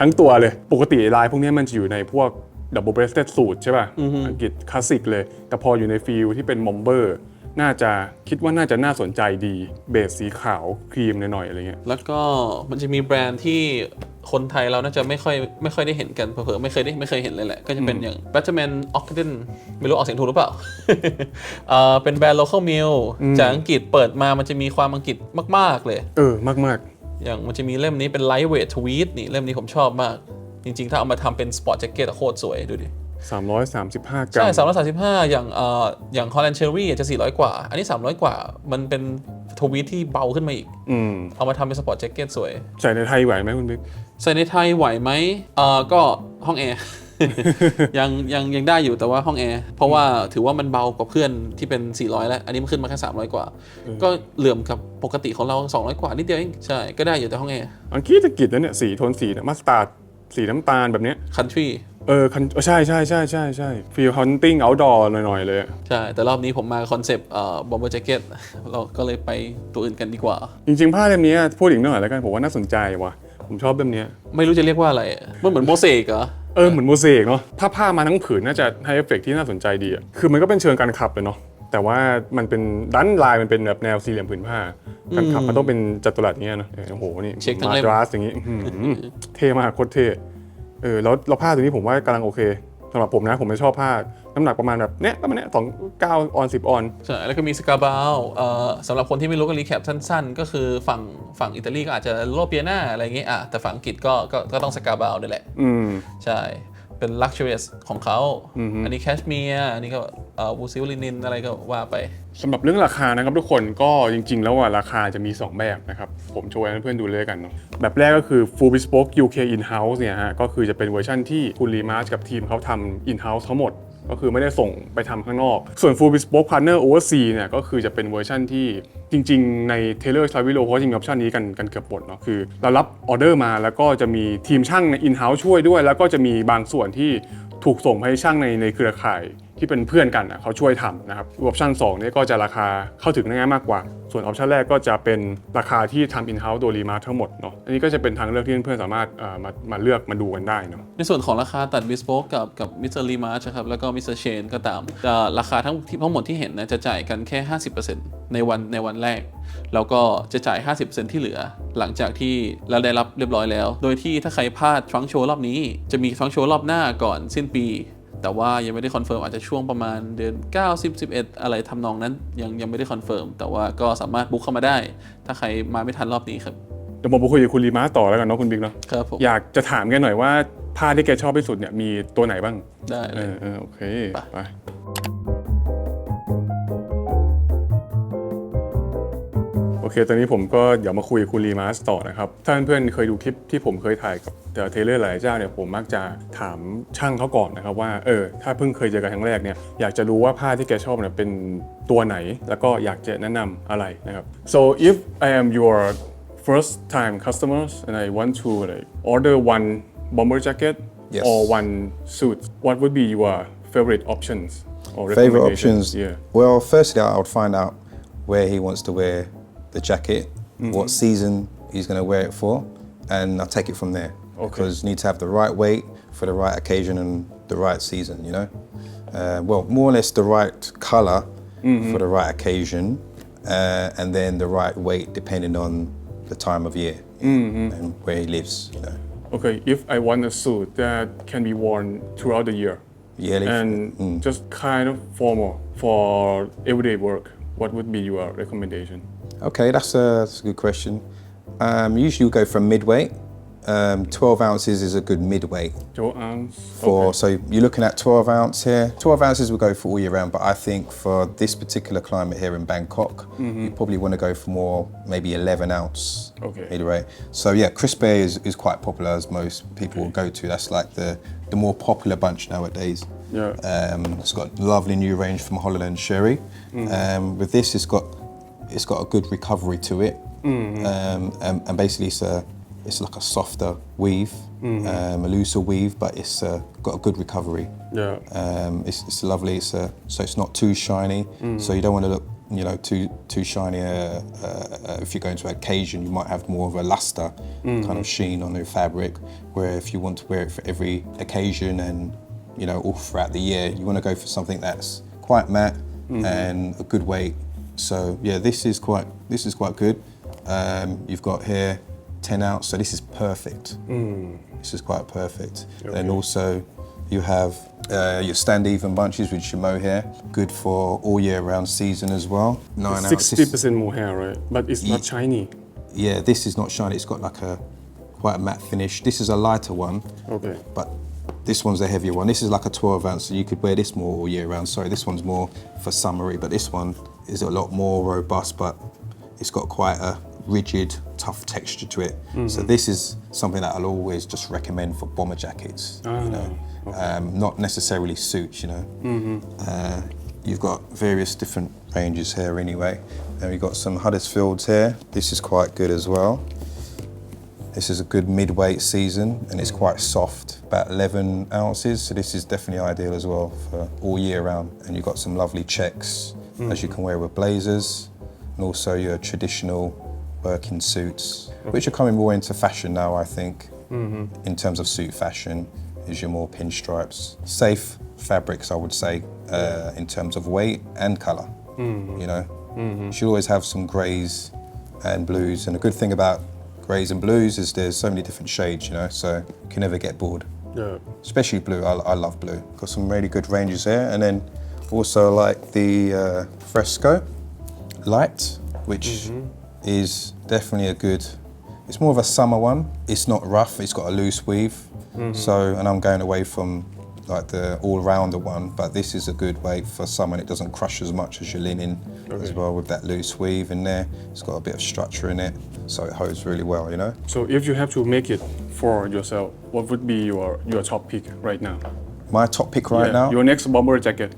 ทั้งตัวเลยปกติลายพวกนี้มันจะอยู่ในพวกดับเบิลเบรสเต็ดสูทใช่ป่ะอังกฤษคลาสสิกเลยแต่พออยู่ในฟิลที่เป็นบอมเบอร์น่าจะคิดว่าน่าจะน่าสนใจดีเบสสีขาวครีมหน่อยๆอะไรเงี้ยแล้วก็มันจะมีแบรนด์ที่คนไทยเราน่าจะไม่ค่อยได้เห็นกันเผลอๆไม่เคยเห็นเลยแหละก็จะเป็นอย่าง Batman Ogden ไม่รู้ออกเสียงถูกหรือเปล่า เป็นแบรนด์ local mill จากอังกฤษเปิดมามันจะมีความอังกฤษมากๆเลยมากๆอย่างมันจะมีเล่มนี้เป็น lightweight tweed นี่เล่มนี้ผมชอบมากจริงๆถ้าเอามาทำเป็น sport jacket โคตรสวยดูดิ335 กรัมใช่335อย่าง Holland Cherry จะ400กว่าอันนี้300กว่ามันเป็นทวีตที่เบาขึ้นมาอีกเอามาทำเป็นสปอร์ตแจ็คเก็ตสวยใส่ในไทยไหวไหมคุณบิ๊กใส่ในไทยไหวไหมก็ห้องแอร์ ยังได้อยู่แต่ว่าห้องแอร์เพราะว่าถือว่ามันเบากว่าเพื่อนที่เป็น400แล้วอันนี้มันขึ้นมาแค่300กว่าก็เหลื่อมกับปกติของเรา200กว่านิดเดียวเองใช่ก็ได้อยู่แต่ห้องแอร์อังกฤษแล้วเนี่ยสีโทนสีมัสตาร์ดสีน้ำตาลแบบนี้คันทรีใช่ฟีลฮันติ้งเอาท์ดอร์หน่อยๆเลยใช่แต่รอบนี้ผมมาคอนเซปต์บอมเบอร์แจ็คเก็ตเราก็เลยไปตัวอื่นกันดีกว่าจริงๆผ้าเล่มนี้พูดอีกหน่อยแล้วกันผมว่าน่าสนใจว่ะผมชอบเล่มนี้ไม่รู้จะเรียกว่าอะไรมันเหมือนโมเสกเหรอเหมือนโมเสกเนาะถ้าผ้ามาทั้งผืนน่าจะให้เอฟเฟกต์ที่น่าสนใจดีคือมันก็เป็นเชิงการขับเลยเนาะแต่ว่ามันเป็นด้านลายมันเป็นแบบแนวสี่เหลี่ยมผืนผ้าการขับมันต้องเป็นจัตุรัสเงี้ยนะโอ้โหนี่มาดรัสอย่างงี้เท่มากโคตรเท่แล้วผ้าตัวนี้ผมว่ากำลังโอเคสำหรับผมนะผมไม่ชอบผ้าน้ำหนักประมาณแบบเนี้ยประมาณเนี้ย9 ออน 10 ออนใช่แล้วก็มีสกาบาลสำหรับคนที่ไม่รู้ก็รีแคปสั้นๆก็คือฝั่งอิตาลีก็อาจจะโลเปียนาอะไรอย่างเงี้ยแต่ฝั่งอังกฤษก็ต้องสกาบาลด้วยแหละใช่เป็น luxurious ของเขาอันนี้แคชเมียร์อันนี้ก็วูซิลลินินอะไรก็ว่าไปสำหรับเรื่องราคานะครับทุกคนก็จริงๆแล้วราคาจะมี2แบบนะครับผมโชว์ให้เพื่อนๆดูเลยกันเนาะแบบแรกก็คือ Full Bespoke UK In-house เนี่ยฮะก็คือจะเป็นเวอร์ชันที่คุณลีมาร์ชกับทีมเขาทำ In-house ทั้งหมดก็คือไม่ได้ส่งไปทำข้างนอกส่วน Full Bespoke Partner Overseas เนี่ยก็คือจะเป็นเวอร์ชันที่จริงๆใน Tailor Savile เพราะจริงๆออปชันนี้กันเกือบหมดเนาะคือเรารับออเดอร์มาแล้วก็จะมีทีมช่างใน In-house ช่วยด้วยแล้วก็จะมีบางส่วนที่ถูกส่งให้ช่างในเครือข่ายที่เป็นเพื่อนกันเขาช่วยทำนะครับออปชัน2นี่ก็จะราคาเข้าถึงง่ายมากกว่าส่วนออปชันแรกก็จะเป็นราคาที่ทำ in-house โดยรีมาร์ทั้งหมดเนาะอันนี้ก็จะเป็นทางเลือกที่เพื่อนๆสามารถมาเลือกมาดูกันได้เนาะในส่วนของราคาตัด Bespoke กับมิสเตอร์รีมาร์ครับแล้วก็มิสเตอร์เชนก็ตามราคาทั้งหมดที่เห็นนะจะจ่ายกันแค่ 50% ในวันแรกแล้วก็จะจ่าย 50% ที่เหลือหลังจากที่เราได้รับเรียบร้อยแล้วโดยที่ถ้าใครพลาด Trunkshow รอบนี้จะมี Trunkshow รอบหน้าก่อนสิ้นปีแต่ว่ายังไม่ได้คอนเฟิร์มอาจจะช่วงประมาณเดือน9 10 11อะไรทำนองนั้นยังไม่ได้คอนเฟิร์มแต่ว่าก็สามารถบุ๊กเข้ามาได้ถ้าใครมาไม่ทันรอบนี้ครับเดี๋ยวผมไปคุยกับคุณลีมาต่อแล้วกันเนาะคุณบิ๊กเนาะครับผมอยากจะถามแกหน่อยว่าผ้าที่แกชอบที่สุดเนี่ยมีตัวไหนบ้างได้เลยโอเคไปโอเคตอนนี้ผมก็เดี๋ยวมาคุยกับคุณลีมาร์ต่อนะครับถ้าเพื่อนๆเคยดูคลิปที่ผมเคยถ่ายกับเทเลอร์หลายเจ้าเนี่ยผมมักจะถามช่างเขาก่อนนะครับว่าถ้าเพิ่งเคยเจอกันครั้งแรกเนี่ยอยากจะรู้ว่าผ้าที่แกชอบเนี่ยเป็นตัวไหนแล้วก็อยากจะแนะนำอะไรนะครับ so if I am your first time customers and I want to order one bomber jacket or one suit what would be your favorite options or favorite options yeah well firstly I would find out where he wants to wear the the jacket, what season he's going to wear it for, and I'll take it from there. Because you need to have the right weight for the right occasion and the right season, you know? Well, more or less the right color for the right occasion, and then the right weight depending on the time of year and where he lives, you know? Okay, if I want a suit that can be worn throughout the year Yearly. and just kind of formal for everyday work, what would be your recommendation? Okay, that's a good question. Usually we go from mid-weight. 12 ounces is a good mid-weight. 12 ounce? So you're looking at 12 ounce here. 12 ounces will go for all year round, but I think for this particular climate here in Bangkok, you probably want to go for more, maybe 11 ounce mid-weight. So yeah, Crisp Air is quite popular, as most people will go to. That's like the more popular bunch nowadays. Yeah. It's got a lovely new range from Holland Sherry. With this, it's got a good recovery to it, and basically it's like a softer weave, a looser weave, but it's got a good recovery. Yeah. It's lovely. So it's not too shiny. So you don't want to look, you know, too shiny. If you're going to an occasion, you might have more of a luster kind of sheen on the fabric. Where if you want to wear it for every occasion and, you know, all throughout the year, you want to go for something that's quite matte and a good weight. So yeah, this is quite good. You've got here 10 ounce, so this is perfect. This is quite perfect. And also you have your stand even bunches with your mohair, good for all year round season as well. 9 ounce. 60% mohair, right? But it's not shiny. Yeah, this is not shiny. It's got like quite a matte finish. This is a lighter one. Okay. But this one's a heavier one. This is like a 12 ounce, so you could wear this more all year round. Sorry, this one's more for summery, but this one is a lot more robust, but it's got quite a rigid, tough texture to it. So this is something that I'll always just recommend for bomber jackets, you know, not necessarily suits, you know. You've got various different ranges here anyway. And we've got some Huddersfields here. This is quite good as well. This is a good mid-weight season and it's quite soft, about 11 ounces. So this is definitely ideal as well for all year round. And you've got some lovely checks as you can wear with blazers, and also your traditional working suits, which are coming more into fashion now, I think, in terms of suit fashion, is your more pinstripes. Safe fabrics, I would say, in terms of weight and colour, you know. You should always have some greys and blues, and the good thing about greys and blues is there's so many different shades, you know, so you can never get bored. Yeah. Especially blue, I love blue. Got some really good ranges here, and then also like the Fresco Light, which is definitely a good, it's more of a summer one. It's not rough, it's got a loose weave. So, and I'm going away from like the all-rounder one, but this is a good weight for summer and it doesn't crush as much as your linen as well with that loose weave in there. It's got a bit of structure in it, so it holds really well, you know? So if you have to make it for yourself, what would be your top pick right now? My top pick right now Your next bomber jacket.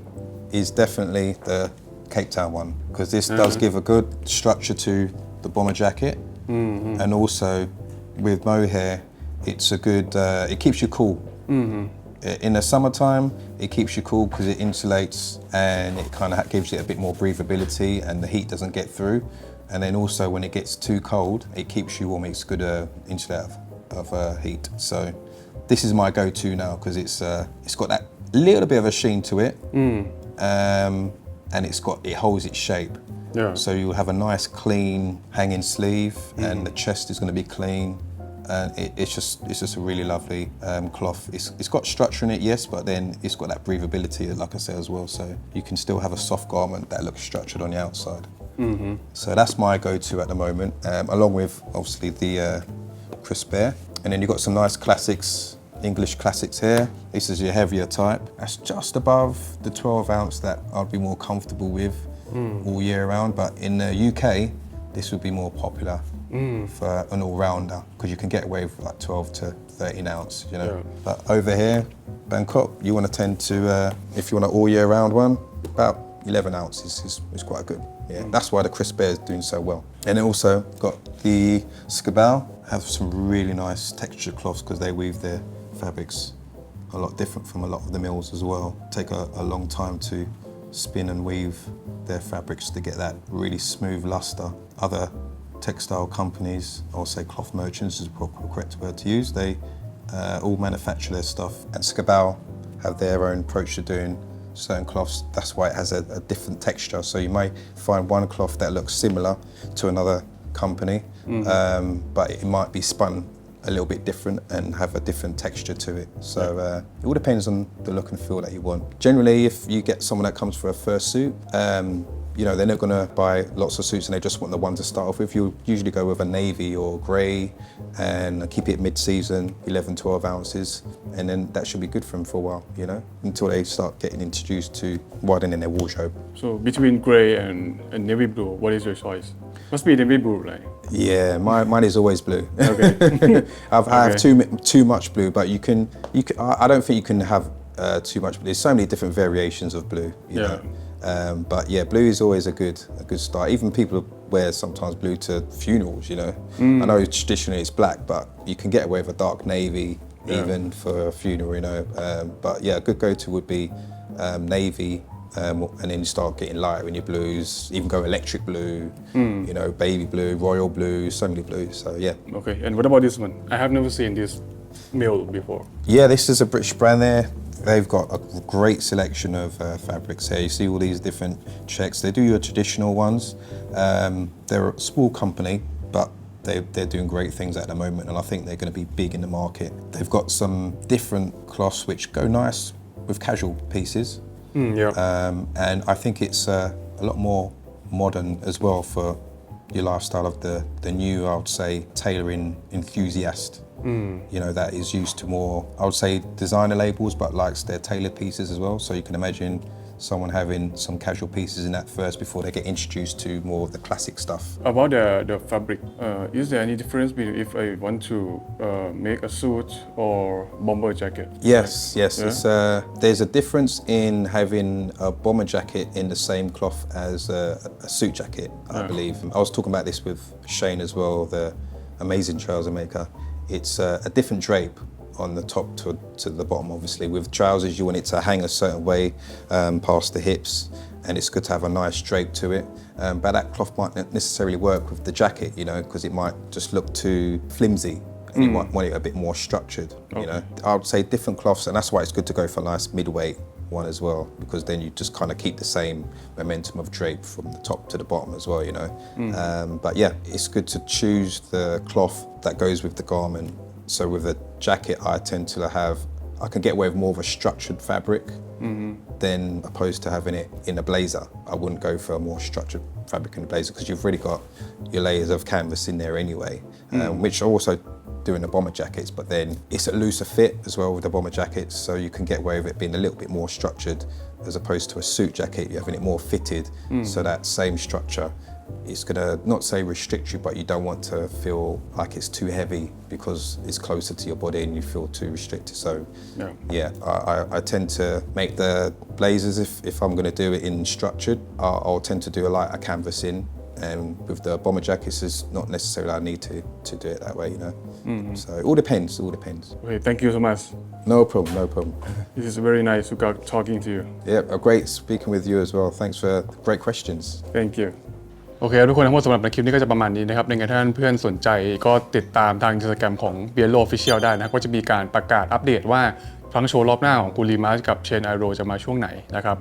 is definitely the Cape Town one, because this does give a good structure to the bomber jacket, and also with mohair, it's a good, it keeps you cool. In the summertime, it keeps you cool because it insulates and it kind of gives it a bit more breathability and the heat doesn't get through. And then also when it gets too cold, it keeps you warm, it's good insulator of heat. So this is my go-to now because it's got that little bit of a sheen to it, and it holds its shape. Yeah. So you'll have a nice clean hanging sleeve, and the chest is going to be clean. And it's just a really lovely cloth. It's got structure in it, yes, but then it's got that breathability, like I said as well. So you can still have a soft garment that looks structured on the outside. So that's my go-to at the moment, along with obviously the Crisp Air. And then you've got some nice classics, English classics here. This is your heavier type. That's just above the 12 ounce that I'd be more comfortable with all year round. But in the UK, this would be more popular for an all-rounder, because you can get away with like 12 to 13 ounce, you know. Yeah. But over here, Bangkok, you want to tend to, if you want an all year round one, about 11 ounces is quite good. Yeah, that's why the Crisp Air is doing so well. And then also got the Savile, have some really nice textured cloths because they weave their fabrics a lot different from a lot of the mills as well. Take a long time to spin and weave their fabrics to get that really smooth luster. Other textile companies, or say cloth merchants is the correct word to use, they all manufacture their stuff. And Savile have their own approach to doing certain cloths. That's why it has a different texture. So you may find one cloth that looks similar to another company, but it might be spun a little bit different and have a different texture to it. So it all depends on the look and feel that you want. Generally, if you get someone that comes for a first suit, you know, they're not going to buy lots of suits and they just want the one to start off with. You'll usually go with a navy or grey and keep it mid-season, 11, 12 ounces, and then that should be good for them for a while, you know, until they start getting introduced to widening their wardrobe. So between grey and navy blue, what is your choice? Must be navy blue, right? Yeah, mine is always blue. Okay. I have too much blue, but you can. I don't think you can have too much. There's so many different variations of blue. You know? But yeah, blue is always a good start. Even people wear sometimes blue to funerals. You know, I know traditionally it's black, but you can get away with a dark navy even for a funeral. You know, but yeah, a good go-to would be navy. And then you start getting lighter in your blues, even go electric blue, you know, baby blue, royal blue, so many blues, so yeah. Okay, and what about this one? I have never seen this mill before. Yeah, this is a British brand there. They've got a great selection of fabrics here. You see all these different checks. They do your traditional ones. They're a small company, but they're doing great things at the moment, and I think they're going to be big in the market. They've got some different cloths which go nice with casual pieces. And I think it's a lot more modern as well for your lifestyle of the new, I would say, tailoring enthusiast. You know, that is used to more, I would say, designer labels, but likes their tailored pieces as well. So you can imagine someone having some casual pieces in that first before they get introduced to more of the classic stuff. About the fabric, is there any difference between if I want to make a suit or bomber jacket? Yes. Yeah? It's, there's a difference in having a bomber jacket in the same cloth as a suit jacket, I believe. I was talking about this with Shane as well, the amazing trouser maker. It's a different drape on the top to the bottom, obviously. With trousers, you want it to hang a certain way past the hips, and it's good to have a nice drape to it. But that cloth might not necessarily work with the jacket, you know, because it might just look too flimsy, and you might want it a bit more structured, you know. I would say different cloths, and that's why it's good to go for a nice midweight one as well, because then you just kind of keep the same momentum of drape from the top to the bottom as well, you know. But yeah, it's good to choose the cloth that goes with the garment. So with a jacket, I can get away with more of a structured fabric than opposed to having it in a blazer. I wouldn't go for a more structured fabric in a blazer because you've already got your layers of canvas in there anyway, which are also doing the bomber jackets, but then it's a looser fit as well with the bomber jackets, so you can get away with it being a little bit more structured as opposed to a suit jacket, you're having it more fitted, so that same structure, it's gonna not say restrict you, but you don't want to feel like it's too heavy because it's closer to your body and you feel too restricted. So yeah, I tend to make the blazers, if I'm gonna do it in structured, I'll tend to do a lighter canvas in. And with the bomber jackets, it's not necessarily I need to do it that way, you know. So it all depends. Okay, thank you so much. No problem. This is very nice to go talking to you. Yeah, great speaking with you as well. Thanks for great questions. Thank you. โอเคทุกคนทั้งหมดสำหรับในคลิปนี้ก็จะประมาณนี้นะครับในท่านเพื่อนสนใจก็ติดตามทาง Instagram ของ BIALO Official ได้นะครับก็จะมีการประกาศอัปเดตว่าTrunkshowรอบหน้าของคุณ Lee Marsh กับ Airoll จะมาช่วงไหนนะครับ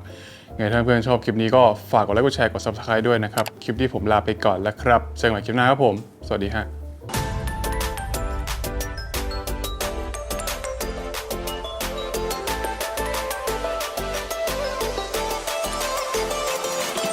ไงท่านเพื่อนชอบคลิปนี้ก็ฝากกดไลค์กดแชร์กด Subscribe ด้วยนะครับคลิปที่ผมลาไปก่อนแล้วครับเจอกันใหม่คลิปหน้าครับผมสวัสดีฮะ